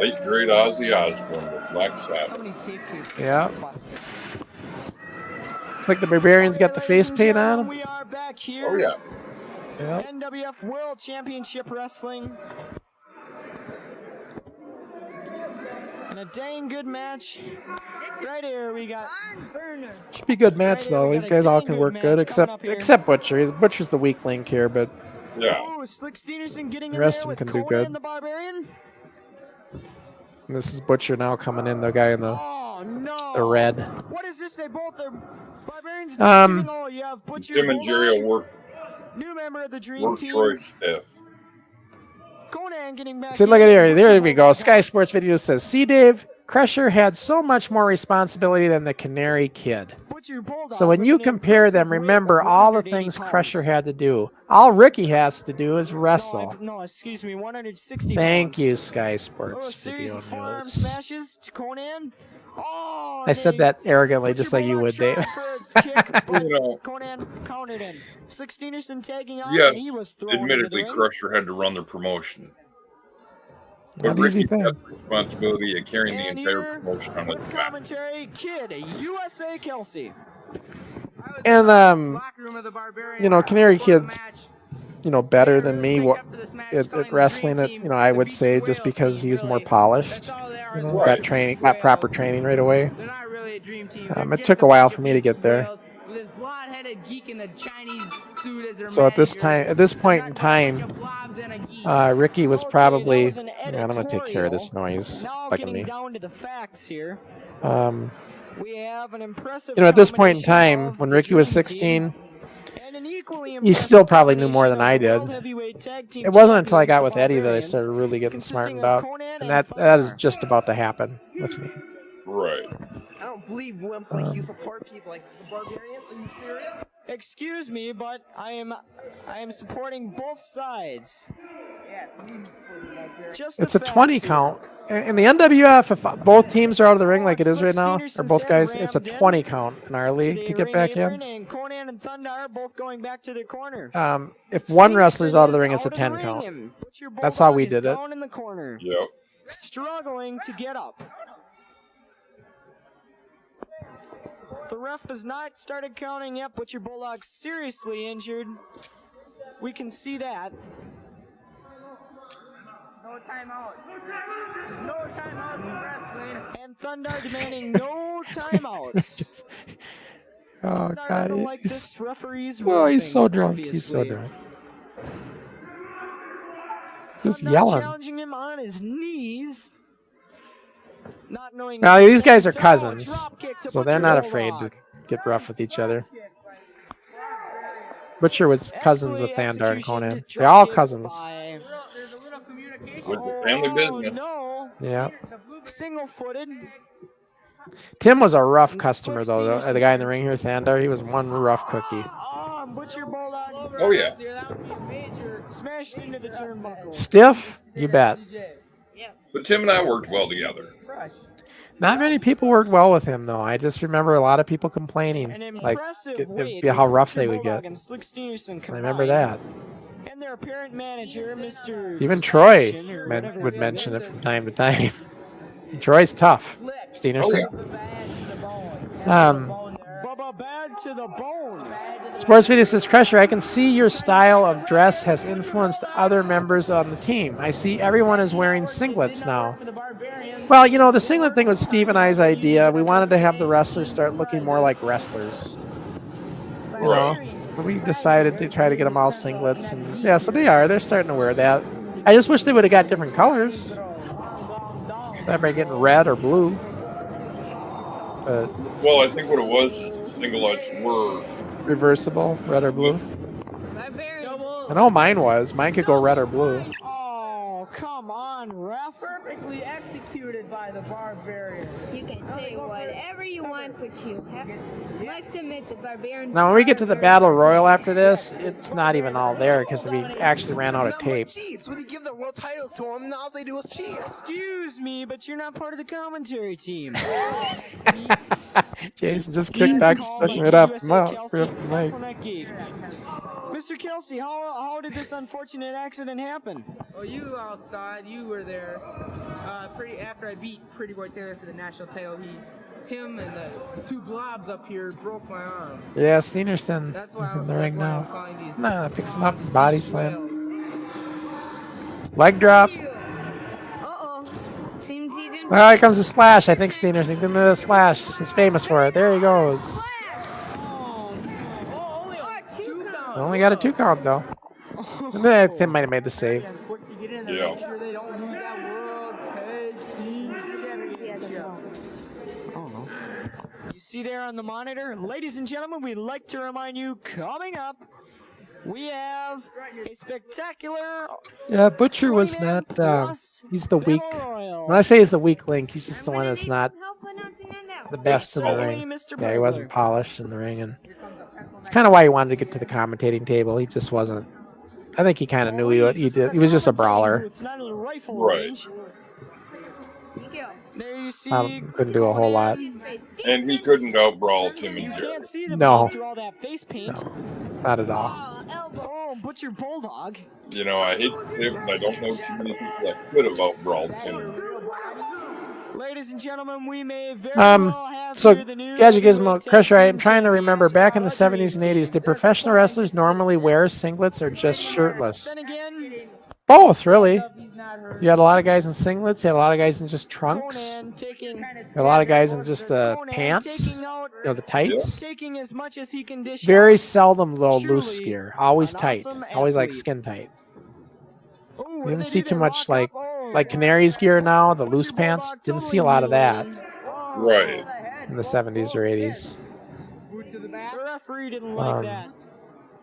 The great Ozzy Osbourne with Black Sabbath. Somebody's tape case. Yeah. busted. Looks like the Barbarian's got the face paint on him. We are back here. Oh yeah. Yep. NWF World Championship Wrestling. And a dang good match. Right here we got. Should be a good match though. These guys all can work good, except Butcher. Butcher's the weak link here, but Yeah. Oh, Slick Steenerson getting the in rest there of them with can do Conan good. the Barbarian. This is Butcher now coming in, the guy in the Oh no. the red. What is this? They both are Barbarians. Oh, you have Butcher. Tim and Jerry will work New member of the Dream work Team. Troy stiff. Conan getting back. See, look at here. There we go. Sky Sports Video says, "See, Dave, Crusher had so much more responsibility than the Canary Kid. So when you compare them, remember all the things Crusher had to do. All Ricky has to do is wrestle." No, excuse me, 160 Thank pounds. you, Sky Oh, Sports series Video of forearm News. smashes to Conan. Oh, I said they- that arrogantly, Butcher just like you Bullock would, Dave. tried for a kick, but You know. Conan countered in. Slick Steenerson tagging on, Yes, and he was thrown into the admittedly, ring. Crusher had to run their promotion. Not But easy Ricky thing. had the responsibility of carrying the And entire here, promotion on his with back. commentary, Kid, USA Kelsey. And you know, Canary Kid's better than me at wrestling. It I would say just because he's more polished. Got training, got proper training right away. It took a while for me to get there. So at this point in time, Ricky was probably. I'm gonna take care of this noise Now bugging getting me. down to the facts here. We have an impressive At this point in combination time, of when the Ricky was Dream Team 16, and an equally he still impressive probably knew more than I combination did. of World Heavyweight Tag Team It wasn't until I got champions, with the Eddie that I Barbarians, started really getting consisting smartened of up, Conan and and that is Thunder. just about to happen with me. Right. I don't believe wimps like you support people like the Barbarians. Are you serious? Excuse me, but I am supporting both sides. Just It's the a 20 facts here. count. In the NWF, if both teams are out of the ring like it is right now, or both guys, it's a 20 count in our league to get back in. And Conan and Thunder are both going back to their corner. If one wrestler's out of the Stevenson ring, is it's a out of 10 the ring, count. and Butcher That's how Bulldog we is did it. down in the corner, Yep. struggling to get up. The ref has not started counting yet. Butcher Bulldog seriously injured. We can see that. No timeout. No timeout for wrestling. And Thunder demanding no timeouts. Oh Thunder God, doesn't like he's, this referee's well, he's so roughing, drunk. He's so obviously. drunk. Just Thunder yelling. challenging him on his knees. Not knowing Now these guys are so, cousins, drop kick to so they're Butcher not afraid to Bulldog. get rough with each other. Butcher was cousins with Excellent Thandar and execution Conan. to They're all drop kick cousins. by- With the family business. No, Yeah. single-footed. Tim was a rough customer though. The guy in the ring here, Thandar, he was one rough cookie. Oh, Butcher Bulldog Oh yeah. smashed into the turnbuckle. Stiff? You bet. But Tim and I worked well together. Not many people worked well with him though. I just remember a lot of people complaining, An like impressive weight how with rough Butcher they would Bulldog get. and Slick Steenerson I remember combined. that. And their apparent manager, Mr. Even Troy Distraction, or whatever would his mention name it is. from time to time. Troy's tough. Oh Steenerson. yeah. Bubba bad to the bone. Sports Video says, Crusher, I can see your style of dress has influenced other members on the team. I see everyone is wearing singlets now. Well, you know, the singlet thing was Steve and I's idea. We wanted to have the wrestlers start looking more like wrestlers. You know, we decided to try to get them all singlets. And yeah, so they are. They're starting to wear that. I just wish they would have got different colors. Instead of getting red or blue. But Well, I think what it was is the singlets were. reversible, red or blue. I know mine was. Mine could go red or blue. Oh, come on, ref. Perfectly executed by the Barbarian. You can say whatever you want, but you must admit the Barbarian. Now, when we get to the Battle Royal after this, it's not even all there because we actually ran out of tape. Cheats. When they give the world titles to them, and all they do is cheat. Excuse me, but you're not part of the commentary team. Jason just kicked back, stuck right off the mouth. Kelsey, Right off the mic. Mr. Mr. Kelsey, how did this unfortunate accident happen? Well, you all saw it. You were there. After I beat Pretty Boy Taylor for the national title, him and the two blobs up here broke my arm. Yeah, Steenerson That's is why in the ring I'm now. calling these. Nah, picks him up, body slam. Leg drop. Uh-oh. Seems he's in. Oh, here comes the splash. I think Steenerson did the splash. He's famous for it. There he goes. Only got a 2 count though. And then Tim might have made the save. Yeah. You see there on the monitor, ladies and gentlemen, we'd like to remind you, coming up, we have a spectacular. Yeah, Butcher was not. He's the weak. When I say he's the weak link, he's just the one that's not the best in the ring. Yeah, he wasn't polished in the ring, and it's kind of why he wanted to get to the commentating table. He just wasn't. I think he kind of knew he did. He was just a brawler. Right. There you see. Couldn't do a whole lot. And he couldn't out-brawl Tim and Jerry. No. Through all that face paint. No, not at all. Oh, Butcher Bulldog. You know, I hate to say it, but I don't know too many people that could have out-brawled Tim. Ladies and gentlemen, we may very well have So here the new Gadget Gizmo, Crusher, I'm trying to champions. remember, back in the 70s and 80s, did professional wrestlers normally wear singlets or just shirtless? Then again, Both, really. You had a lot of guys in singlets, you had a lot of guys in just trunks, Conan taking, you had a lot of guys in just Conan pants, taking out, the tights. taking as much as he can dish Very out. seldom, though, loose Truly gear. Always an tight. awesome Always like athlete. skin tight. Oh, what You do didn't they see do too there? much Lock like up? Oh, like Canary's gear now, the loose pants. Bulldog Didn't totally see a lot of that Right. in the 70s or 80s. The referee didn't like that.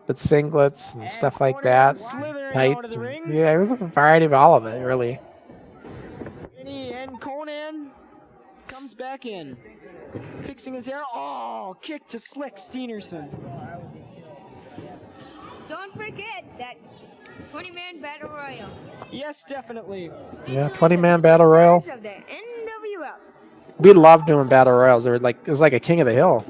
But singlets and stuff like that, Slithering out of tights. the ring. Yeah, it was a variety of all of it, really. And Conan comes back in, fixing his hair. Oh, kick to Slick Steenerson. Don't forget that 20-man battle royal. Yes, definitely. Yeah, 20-man battle royal. Of the NWF. We loved doing battle royals. They were like, it was like a king of the hill.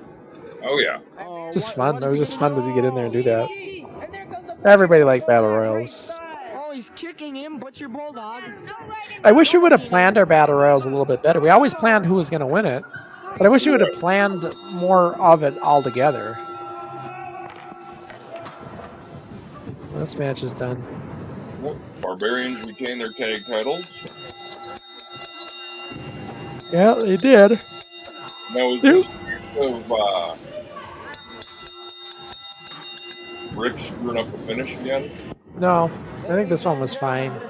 Oh, yeah. Oh, Just what- fun. what It is was he just gonna fun do? to get in there and do that. And there goes the Everybody liked battle royals. Oh, he's kicking him, Butcher Bulldog. I wish we would have planned our battle royals a little bit better. We always planned who was going to win it, but I wish we would have planned more of it all together. This match is done. Barbarians retain their tag titles. Yeah, they did. Now, is this of Rick screwing up the finish again? No, I think this one was fine. It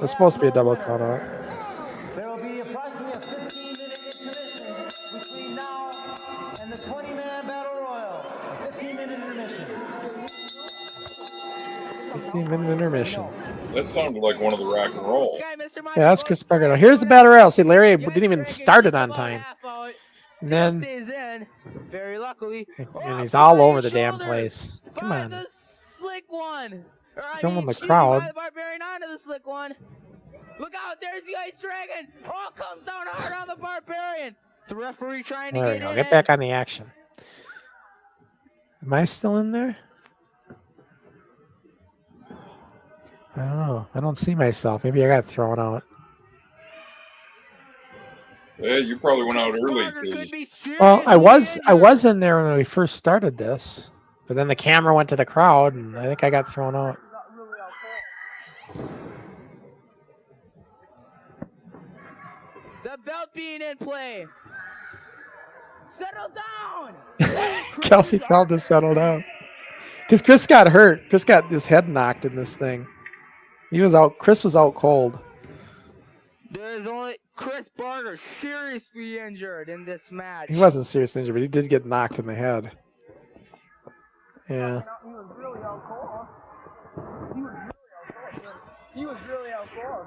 was supposed to be a double count out. There will be approximately a 15-minute intermission between now and the 20-man battle royal. A 15-minute intermission. 15-minute intermission. That sounded like one of the rock and roll. Yeah, that's Chris Parker. Here's the battle royal. See, Larry didn't even start it on time. And then, Stays in. Very luckily. and he's all over the damn place. Come By on. the slick one. Or, I Filming mean, the excuse me, crowd. by the Barbarian onto the slick one. Look out, there's the Ice Dragon. Oh, comes down hard on the Barbarian. The referee trying to There we get go. in. Get back on the action. Am I still in there? I don't know. I don't see myself. Maybe I got thrown out. Yeah, you probably went out early. 'Cause Well, I was in there when we first started this, but then the camera went to the crowd, and I think I got thrown out. The belt being in play. Settle down. Kelsey told to settle down. Because Chris got hurt. Chris got his head knocked in this thing. He was out. Chris was out cold. There's only Chris Barter seriously injured in this match. He wasn't seriously injured, but he did get knocked in the head. Yeah. He was really out cold.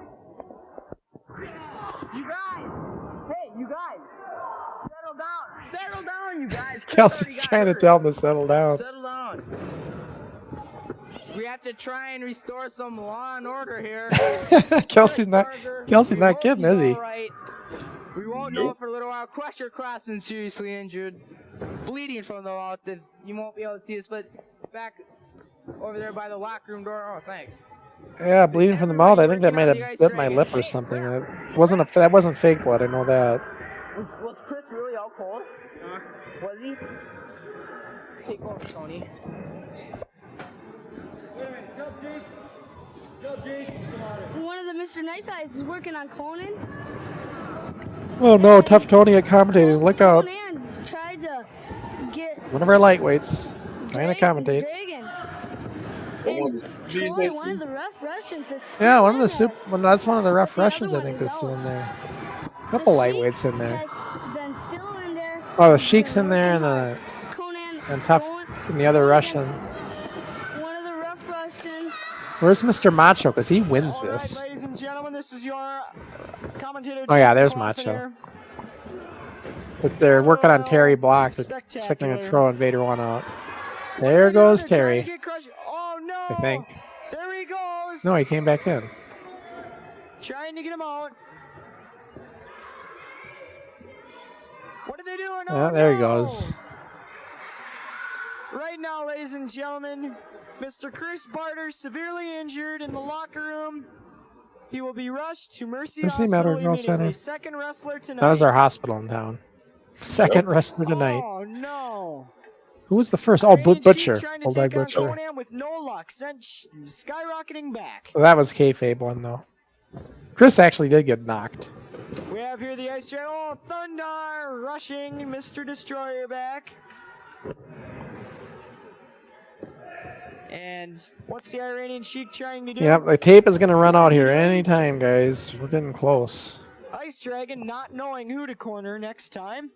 You guys! Hey, you guys! Settle down! Settle down, you guys! Kelsey's trying to tell him to settle down. Settle down. We have to try and restore some law and order here. Kelsey's not kidding, is he? Right. We won't know for a little while. Crusher Crossen seriously injured. bleeding from the mouth. That you won't be able to see us, but back over there by the locker room door. Oh, thanks. Yeah, bleeding from the mouth. I think that might have bit my lip or something. That wasn't fake blood. I know that. Was Chris really out cold? Was he? Take over, Tony. One of the Mr. Nice Guys is working on Conan. Oh no, Tough Tony accommodating. Look out. Conan tried to get One of our lightweights trying to commentate. Dragon. One One of the rough Russians. Yeah, one of the that's one of the rough Russians I think that's still in there. A couple lightweights in there. Been still in there. Oh, the Sheik's in there and Tough and the other Russian. One of the rough Russians. Where's Mr. Macho? Because he wins this. Ladies and gentlemen, this is your commentator. Oh yeah, Jason there's Crossen Macho. here. But they're working on Terry Block. They're second to throw Invader 1 out. There goes Terry. Oh no! I think. There he goes. No, he came back in. Trying to get him out. What are they doing? Yeah, there he goes. Right now, ladies and gentlemen, Mr. Chris Barter severely injured in the locker room. He will be rushed to Mercy Hospital Medical Center. immediately. Second wrestler tonight. That was our hospital in town. Second wrestler tonight. Oh no! Who was the first? Oh, Butcher. Bulldog Butcher. Conan with no luck, sent skyrocketing back. Well, that was kayfabe one though. Chris actually did get knocked. We have here the Ice Giant. Oh, Thunder rushing Mr. Destroyer back. And what's the Iranian Sheik trying to do? Yep, the tape is going to run out here anytime, guys. We're getting close. Ice Dragon not knowing who to corner next time.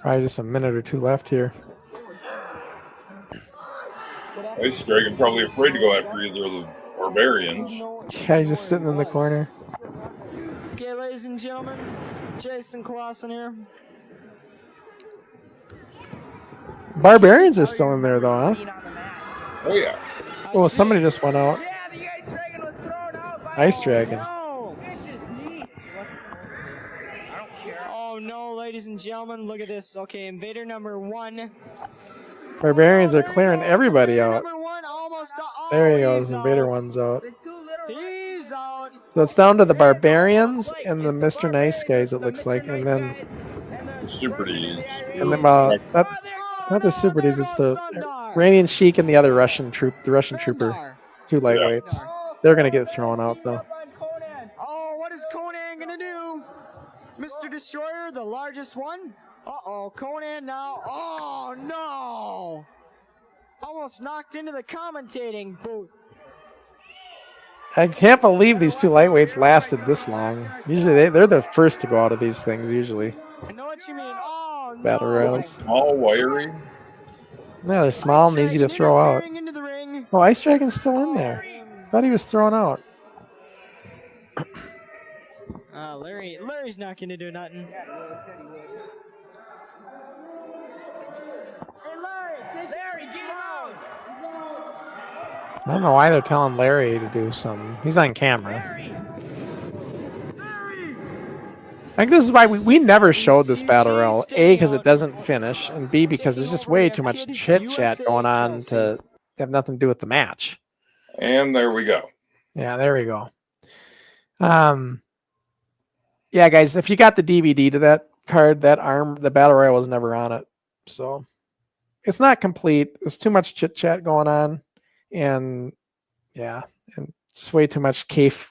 Probably just a minute or two left here. Ice Dragon probably afraid to go after either of the barbarians. Yeah, he's just sitting in the corner. Okay, ladies and gentlemen, Jason Crossen here. Barbarians are still in there, though, huh? Oh, yeah. Oh, somebody just went out. Yeah, the Ice Dragon was thrown out by Ice Dragon. Oh no, ladies and gentlemen, look at this. Okay, Invader number 1. Barbarians are clearing everybody out. Number 1 almost. There he goes. Invader 1's out. He's out. So it's down to the Barbarians and the Mr. Nice Guys, it looks like. And then... Super D's. And then, it's not the Super D's, it's the Iranian Sheik and the other Russian trooper. 2 lightweights. They're going to get thrown out, though. Oh, what is Conan going to do? Mr. Destroyer, the largest one. Uh-oh, Conan now. Oh, no. Almost knocked into the commentating booth. I can't believe these 2 lightweights lasted this long. Usually they're the first to go out of these things, usually. I know what you mean. Oh, no. Battle royals. Small, wiry. Yeah, they're small and easy to throw out. Oh, Ice Dragon's still in there. Thought he was thrown out. Larry's not going to do nothing. Larry, get out! I don't know why they're telling Larry to do something. He's on camera. I think this is why we never showed this battle royal. A, because it doesn't finish, and B, because there's just way too much chit-chat going on to have nothing to do with the match. And there we go. Yeah, there we go. Yeah, guys, if you got the DVD to that card, the battle royal was never on it. So it's not complete. There's too much chit-chat going on. And yeah, and just way too much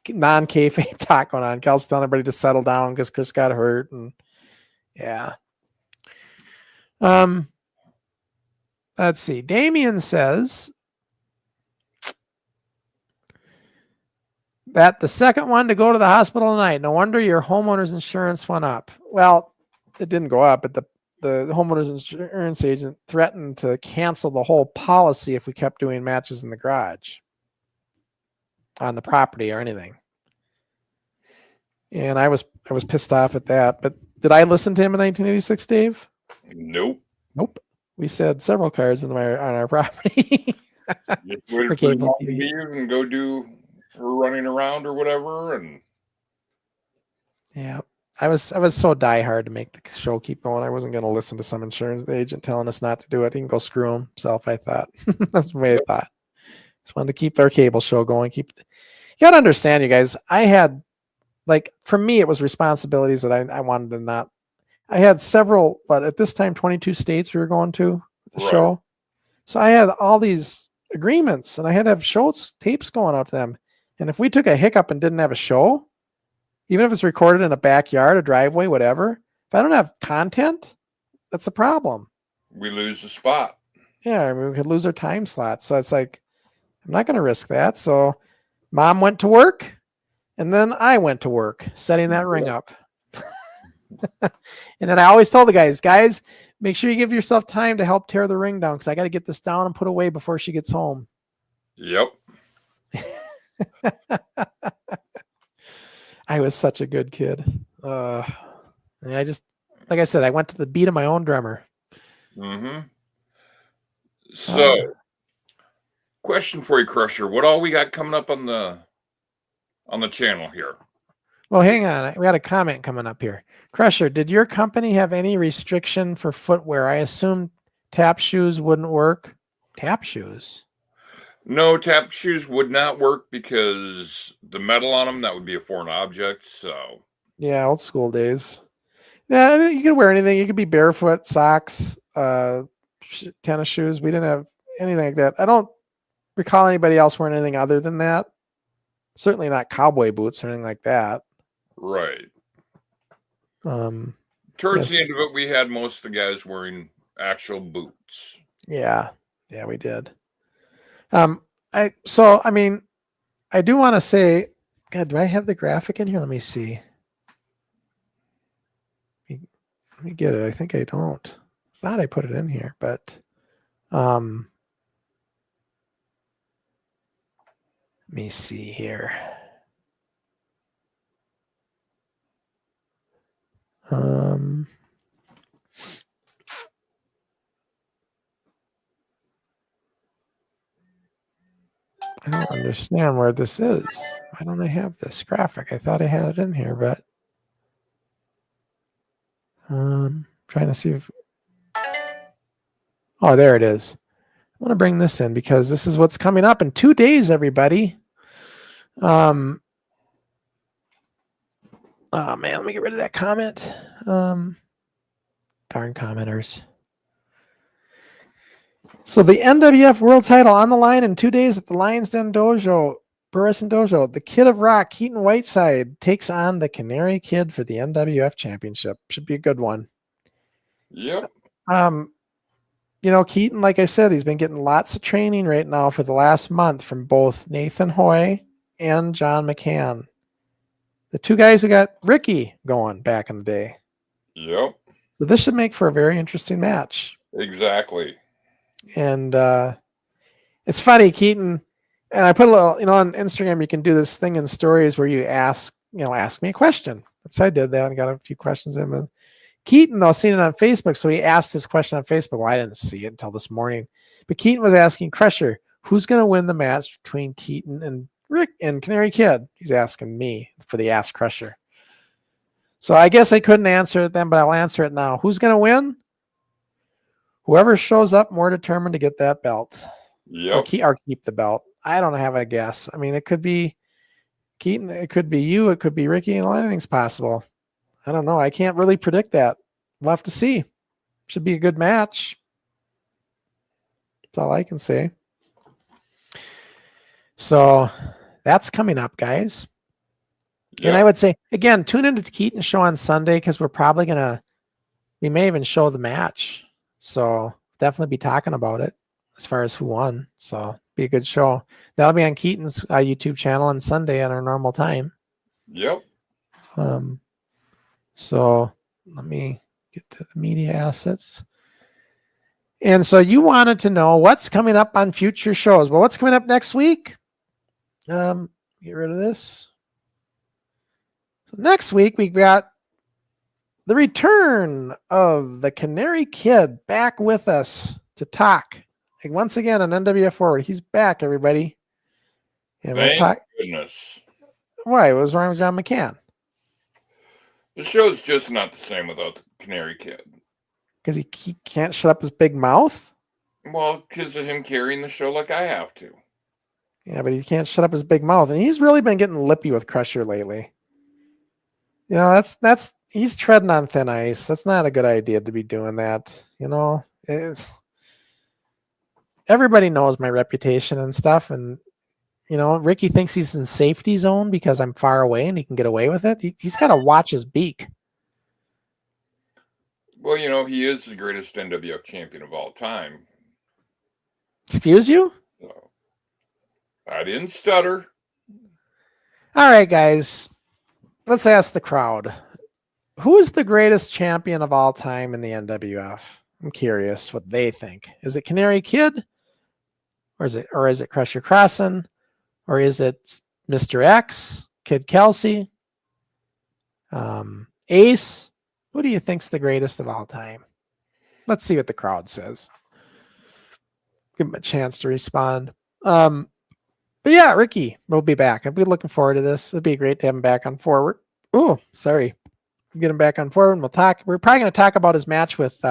non-kayfabe talk going on. Cal's telling everybody to settle down because Chris got hurt, and yeah. Let's see. Damien says that the second one to go to the hospital tonight. No wonder your homeowner's insurance went up. Well, it didn't go up, but the homeowner's insurance agent threatened to cancel the whole policy if we kept doing matches in the garage on the property or anything. And I was pissed off at that. But did I listen to him in 1986, Dave? Nope. We said several cars on our property. Just wait for mom to leave and go do her running around or whatever. And yeah. I was so diehard to make the show keep going. I wasn't going to listen to some insurance agent telling us not to do it. He can go screw himself. I thought that's the way I thought. Just wanted to keep our cable show going. You got to understand, you guys. I had for me, it was responsibilities that I wanted to not. I had several, but at this time, 22 states we were going to the show. So I had all these agreements, and I had to have tapes going out to them. And if we took a hiccup and didn't have a show, even if it's recorded in a backyard, a driveway, whatever, if I don't have content, that's a problem. We lose the spot. Yeah, I mean, we could lose our time slot. So it's like, I'm not going to risk that. So Mom went to work, and then I went to work setting that ring up. And then I always told the guys, make sure you give yourself time to help tear the ring down, because I got to get this down and put away before she gets home. Yep. I was such a good kid. I just, like I said, I went to the beat of my own drummer. Mm-hmm. So, question for you, Crusher. What all we got coming up on the channel here? Well, hang on. We got a comment coming up here. Crusher, did your company have any restriction for footwear? I assume tap shoes wouldn't work. Tap shoes? No, tap shoes would not work because the metal on them, that would be a foreign object. So yeah, old school days. Yeah, you could wear anything. You could be barefoot, socks, tennis shoes. We didn't have anything like that. I don't recall anybody else wearing anything other than that. Certainly not cowboy boots or anything like that. Right. yes. Towards the end of it, we had most of the guys wearing actual boots. Yeah, we did. I do want to say, God, do I have the graphic in here? Let me see. Let me get it. I think I don't. I thought I put it in here, but let me see here. I don't understand where this is. Why don't I have this graphic? I thought I had it in here, but trying to see if. Oh, there it is. I want to bring this in because this is what's coming up in 2 days, everybody. Oh man, let me get rid of that comment. Darn commenters. So the NWF World Title on the line in 2 days at the Lions Den Dojo, Burrison Dojo. The Kid of Rock, Keaton Whiteside, takes on the Canary Kid for the NWF Championship. Should be a good one. Yep. Keaton, like I said, he's been getting lots of training right now for the last month from both Nathan Hoy and John McCann. The two guys who got Ricky going back in the day. Yep. So this should make for a very interesting match. Exactly. And it's funny, Keaton, and I put a little, on Instagram, you can do this thing in stories where you ask me a question. So I did that and got a few questions in. And Keaton, though, seen it on Facebook, so he asked this question on Facebook. Well, I didn't see it until this morning. But Keaton was asking Crusher, who's going to win the match between Keaton and Rick and Canary Kid? He's asking me for the Ask Crusher. So I guess I couldn't answer it then, but I'll answer it now. Who's going to win? Whoever shows up more determined to get that belt. Yep. Or keep the belt. I don't have a guess. I mean, it could be Keaton, it could be you, it could be Ricky, and anything's possible. I don't know. I can't really predict that. We'll have to see. Should be a good match. That's all I can say. So that's coming up, guys. Yep. And I would say, again, tune into Keaton's show on Sunday because we may even show the match. So definitely be talking about it as far as who won. So be a good show. That'll be on Keaton's YouTube channel on Sunday at our normal time. Yep. So let me get to the media assets. And so you wanted to know what's coming up on future shows. Well, what's coming up next week? Get rid of this. So next week we got the return of the Canary Kid back with us to talk. Like once again on NWF Forward. He's back, everybody. And Thank goodness. Why? What was wrong with John McCann? The show's just not the same without the Canary Kid. Because he can't shut up his big mouth? Well, because of him carrying the show like I have to. Yeah, but he can't shut up his big mouth. And he's really been getting lippy with Crusher lately. You know, he's treading on thin ice. That's not a good idea to be doing that. You know, everybody knows my reputation and stuff. And, you know, Ricky thinks he's in safety zone because I'm far away and he can get away with it. He's got to watch his beak. Well, you know, he is the greatest NWF champion of all time. Excuse you? So, I didn't stutter. All right, guys. Let's ask the crowd. Who is the greatest champion of all time in the NWF? I'm curious what they think. Is it Canary Kid? Or is it Crusher Crossen? Or is it Mr. X? Kid Kelsey? Ace? Who do you think's the greatest of all time? Let's see what the crowd says. Give him a chance to respond. But yeah, Ricky will be back. I've been looking forward to this. It'd be great to have him back on Forward. Oh, sorry. Get him back on Forward and we'll talk. We're probably going to talk about his match with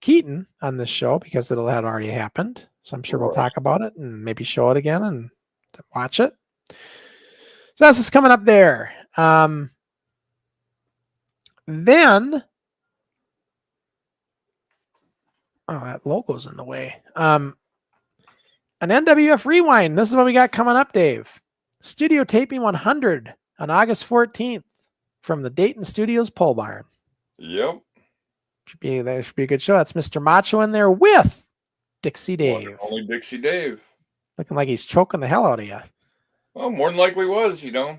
Keaton on this show because it had already happened. So I'm sure we'll talk about it and maybe show it again and watch it. So that's what's coming up there. Then, oh, that logo's in the way. An NWF Rewind. This is what we got coming up, Dave. Studio Taping 100 on August 14th from the Dayton Studios Pole Barn. Yep. That should be a good show. That's Mr. Macho in there with Dixie Dave. Only Dixie Dave. Looking like he's choking the hell out of you. Well, more than likely was, you know.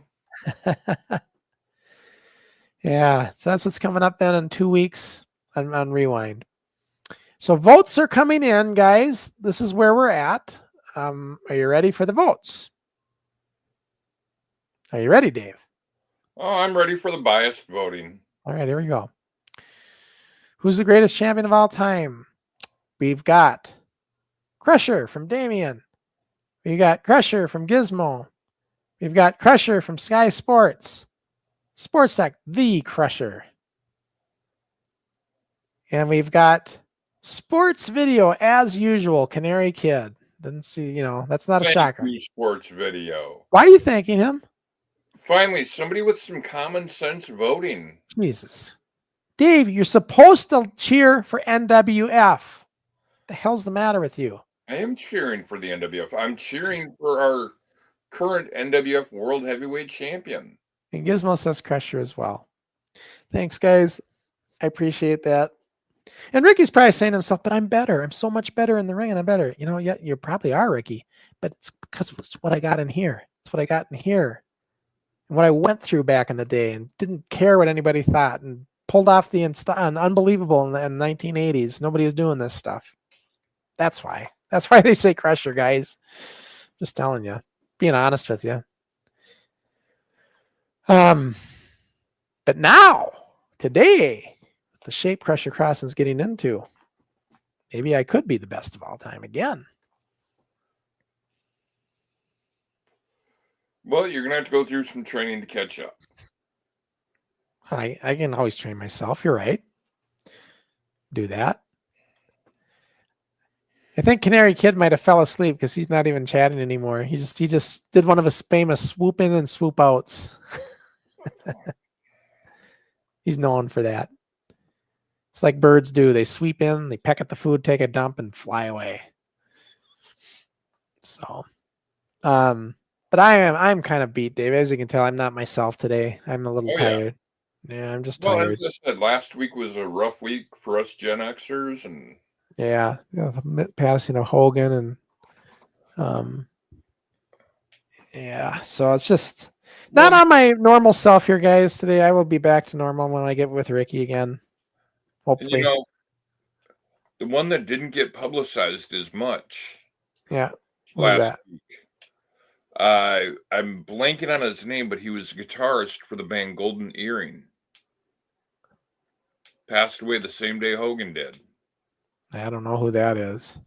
Yeah, so that's what's coming up then in 2 weeks on Rewind. So votes are coming in, guys. This is where we're at. Are you ready for the votes? Are you ready, Dave? Oh, I'm ready for the biased voting. All right, here we go. Who's the greatest champion of all time? We've got Crusher from Damien. We got Crusher from Gizmo. We've got Crusher from Sky Sports. Sports Tech, the Crusher. And we've got Sports Video, as usual, Canary Kid. Didn't see, you know, that's not a shocker. Sports Video. Why are you thanking him? Finally, somebody with some common sense voting. Jesus. Dave, you're supposed to cheer for NWF. The hell's the matter with you? I am cheering for the NWF. I'm cheering for our current NWF World Heavyweight Champion. And Gizmo says Crusher as well. Thanks, guys. I appreciate that. And Ricky's probably saying to himself, but I'm better. I'm so much better in the ring and I'm better. You know, yeah, you probably are, Ricky. But it's because it's what I got in here. It's what I got in here. And what I went through back in the day and didn't care what anybody thought and pulled off the unbelievable in the 1980s. Nobody was doing this stuff. That's why. That's why they say Crusher, guys. Just telling you. Being honest with you. But now, today, the shape Crusher Crossen's getting into, maybe I could be the best of all time again. Well, you're going to have to go through some training to catch up. I can always train myself. You're right. Do that. I think Canary Kid might have fell asleep because he's not even chatting anymore. He just did one of his famous swoop in and swoop outs. He's known for that. It's like birds do. They sweep in, they peck at the food, take a dump, and fly away. So, but I'm kind of beat, Dave. As you can tell, I'm not myself today. I'm a little tired. Yeah, I'm just tired. Well, as I said, last week was a rough week for us Gen Xers, and yeah, the passing of Hogan and yeah, so it's just not on my normal self here, guys. Today I will be back to normal when I get with Ricky again. Hopefully. You know, the one that didn't get publicized as much. Yeah. Last week. I'm blanking on his name, but he was a guitarist for the band Golden Earring. Passed away the same day Hogan did. I don't know who that is.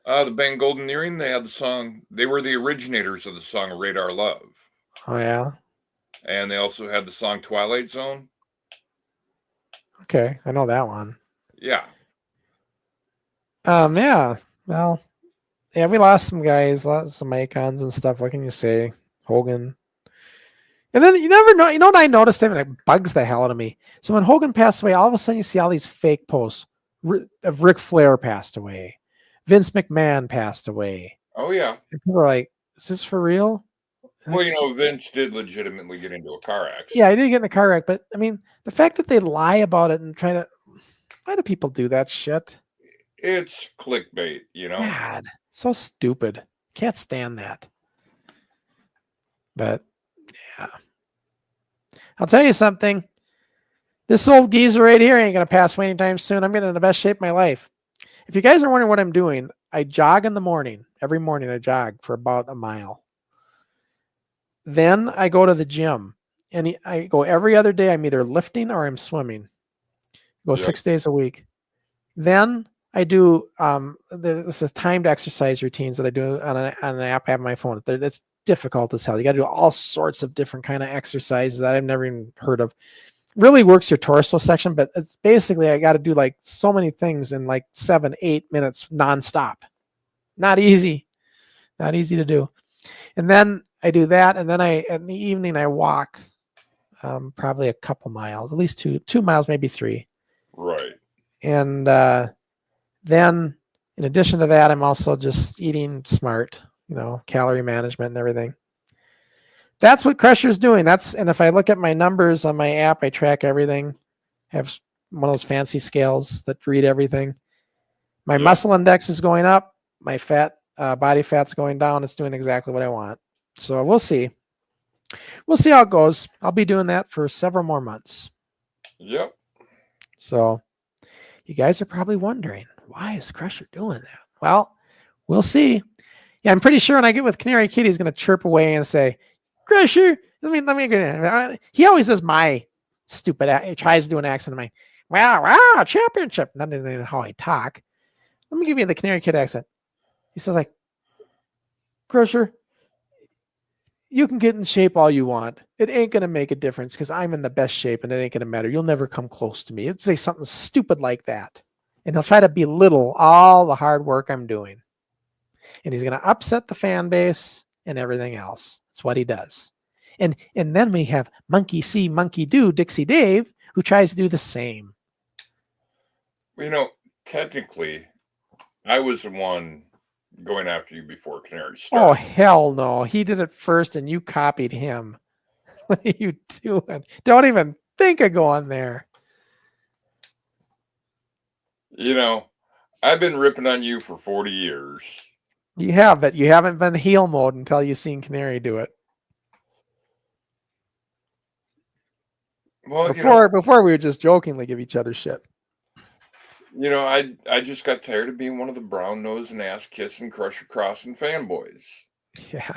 The band Golden Earring, they had the song. They were the originators of the song Radar Love. Oh, yeah? And they also had the song Twilight Zone. Okay, I know that one. Yeah. Yeah. Well, yeah, we lost some guys, lost some icons and stuff. What can you say? Hogan. And then you never know. You know what I noticed? Even it bugs the hell out of me. So when Hogan passed away, all of a sudden you see all these fake posts of Ric Flair passed away, Vince McMahon passed away. Oh yeah. And people are like, "Is this for real?" Well, you know, Vince did legitimately get into a car accident. Yeah, I did get in a car wreck, but I mean, the fact that they lie about it and try to, why do people do that shit? It's clickbait, you know. God, so stupid. Can't stand that. But yeah, I'll tell you something. This old geezer right here ain't gonna pass away anytime soon. I'm getting in the best shape of my life. If you guys are wondering what I'm doing, I jog in the morning. Every morning I jog for about a mile. Then I go to the gym, and I go every other day. I'm either lifting or I'm swimming. Go 6 days a week. Then I do this is timed exercise routines that I do on an app I have on my phone. It's difficult as hell. You got to do all sorts of different kind of exercises that I've never even heard of. Really works your torso section, but it's basically I got to do like so many things in like 7-8 minutes nonstop. Not easy to do. And then I do that, and then in the evening I walk probably a couple miles, at least 2 miles, maybe 3. Right. And then in addition to that, I'm also just eating smart, you know, calorie management and everything. That's what Crusher's doing. And if I look at my numbers on my app, I track everything. I have one of those fancy scales that read everything. My muscle index is going up. My body fat's going down. It's doing exactly what I want. So we'll see. We'll see how it goes. I'll be doing that for several more months. Yep. So you guys are probably wondering, why is Crusher doing that? Well, we'll see. Yeah, I'm pretty sure when I get with Canary Kitty, he's going to chirp away and say, Crusher, let me go. He always does my stupid, he tries to do an accent of mine. Wow, championship. Not even how I talk. Let me give you the Canary Kid accent. He says like, Crusher, you can get in shape all you want. It ain't going to make a difference because I'm in the best shape and it ain't going to matter. You'll never come close to me. It'd say something stupid like that. And he'll try to belittle all the hard work I'm doing. And he's going to upset the fan base and everything else. That's what he does. And then we have Monkey See, Monkey Do, Dixie Dave, who tries to do the same. You know, technically, I was the one going after you before Canary started. Oh, hell no. He did it first and you copied him. What are you doing? Don't even think of going there. You know, I've been ripping on you for 40 years. You have, but you haven't been heel mode until you've seen Canary do it. Well, before we would just jokingly give each other shit. You know, I just got tired of being one of the brown nose and ass kissing Crusher Crossen fanboys. Yeah.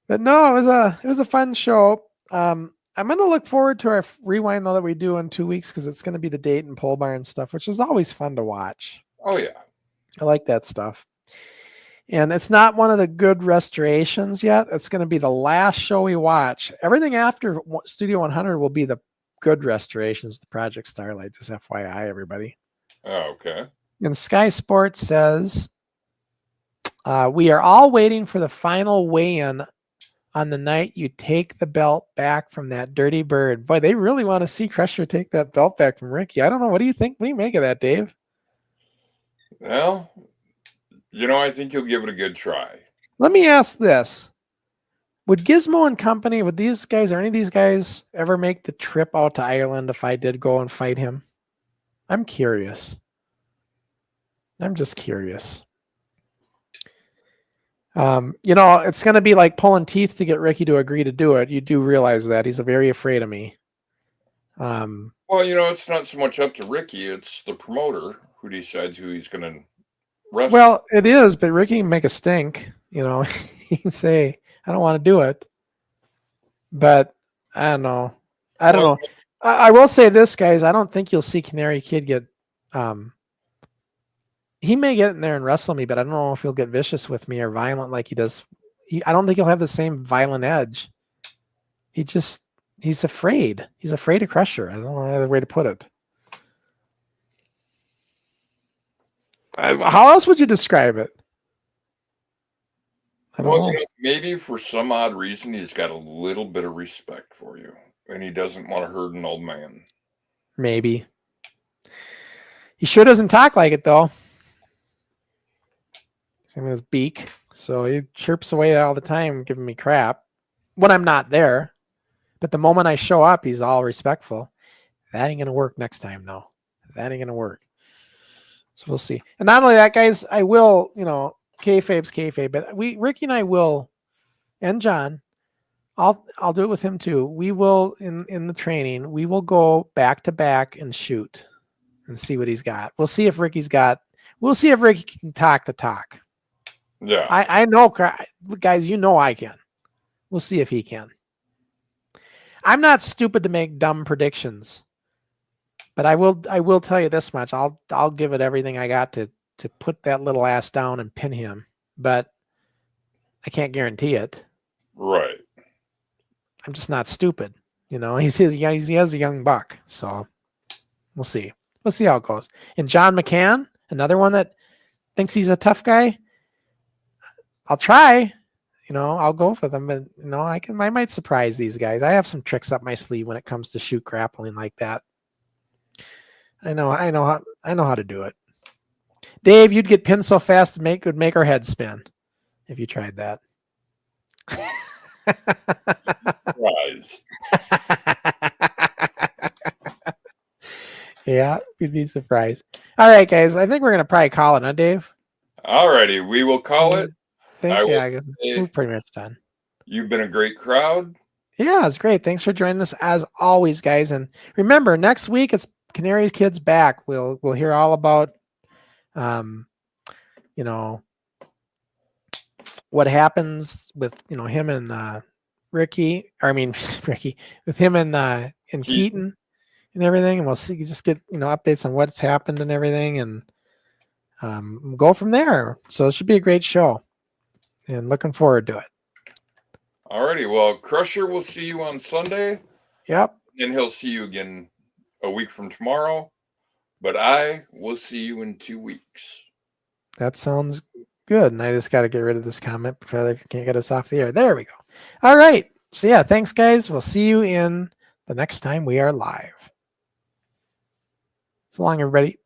But no, it was a fun show. I'm going to look forward to our rewind though that we do in 2 weeks because it's going to be the date and pole barn stuff, which is always fun to watch. Oh yeah. I like that stuff. And it's not one of the good restorations yet. It's going to be the last show we watch. Everything after Studio 100 will be the good restorations with Project Starlight. Just FYI, everybody. Oh, okay. And Sky Sports says, we are all waiting for the final weigh-in on the night you take the belt back from that dirty bird. Boy, they really want to see Crusher take that belt back from Ricky. I don't know. What do you think? What do you make of that, Dave? Well, you know, I think you'll give it a good try. Let me ask this. Would Gizmo and company, would these guys or any of these guys ever make the trip out to Ireland if I did go and fight him? I'm curious. I'm just curious. You know, it's going to be like pulling teeth to get Ricky to agree to do it. You do realize that. He's very afraid of me. Well, you know, it's not so much up to Ricky. It's the promoter who decides who he's going to wrestle. Well, it is, but Ricky can make a stink. You know, he can say, I don't want to do it. But I don't know. I don't know. I will say this, guys. I don't think you'll see Canary Kid get... he may get in there and wrestle me, but I don't know if he'll get vicious with me or violent like he does. I don't think he'll have the same violent edge He's afraid. He's afraid of Crusher. I don't know another way to put it. How else would you describe it? I don't know. You know, maybe for some odd reason he's got a little bit of respect for you, and he doesn't want to hurt an old man. Maybe. He sure doesn't talk like it though. He's in his beak, so he chirps away all the time, giving me crap when I'm not there. But the moment I show up, he's all respectful. That ain't gonna work next time, though. That ain't gonna work. So we'll see. And not only that, guys, I will, kayfabe's kayfabe, but Ricky and I will, and John, I'll do it with him too. We will in the training, we will go back to back and shoot and see what he's got. We'll see if Ricky can talk the talk. Yeah. I know, guys, I can. We'll see if he can. I'm not stupid to make dumb predictions, but I will tell you this much. I'll give it everything I got to put that little ass down and pin him, but I can't guarantee it. Right. I'm just not stupid. He has a young buck, so we'll see. We'll see how it goes. And John McCann, another one that thinks he's a tough guy. I'll try. I'll go for them, but I might surprise these guys. I have some tricks up my sleeve when it comes to shoot grappling like that. I know how to do it. Dave, you'd get pinned so fast it would make our head spin if you tried that. Surprised. Yeah, you'd be surprised. All right, guys. I think we're gonna probably call it, huh, Dave? All righty, we will call it. I guess we're pretty much done. You've been a great crowd. Yeah, it's great. Thanks for joining us as always, guys. And remember, next week it's Canary's Kids back. We'll hear all about what happens with him and Ricky. Ricky, with him and Keaton and everything, and we'll see. Just get updates on what's happened and everything, and go from there. So it should be a great show. And looking forward to it. Alrighty, well, Crusher will see you on Sunday. Yep. And he'll see you again a week from tomorrow. But I will see you in 2 weeks. That sounds good. And I just got to get rid of this comment because I can't get us off the air. There we go. All right. So yeah, thanks, guys. We'll see you in the next time we are live. So long, everybody.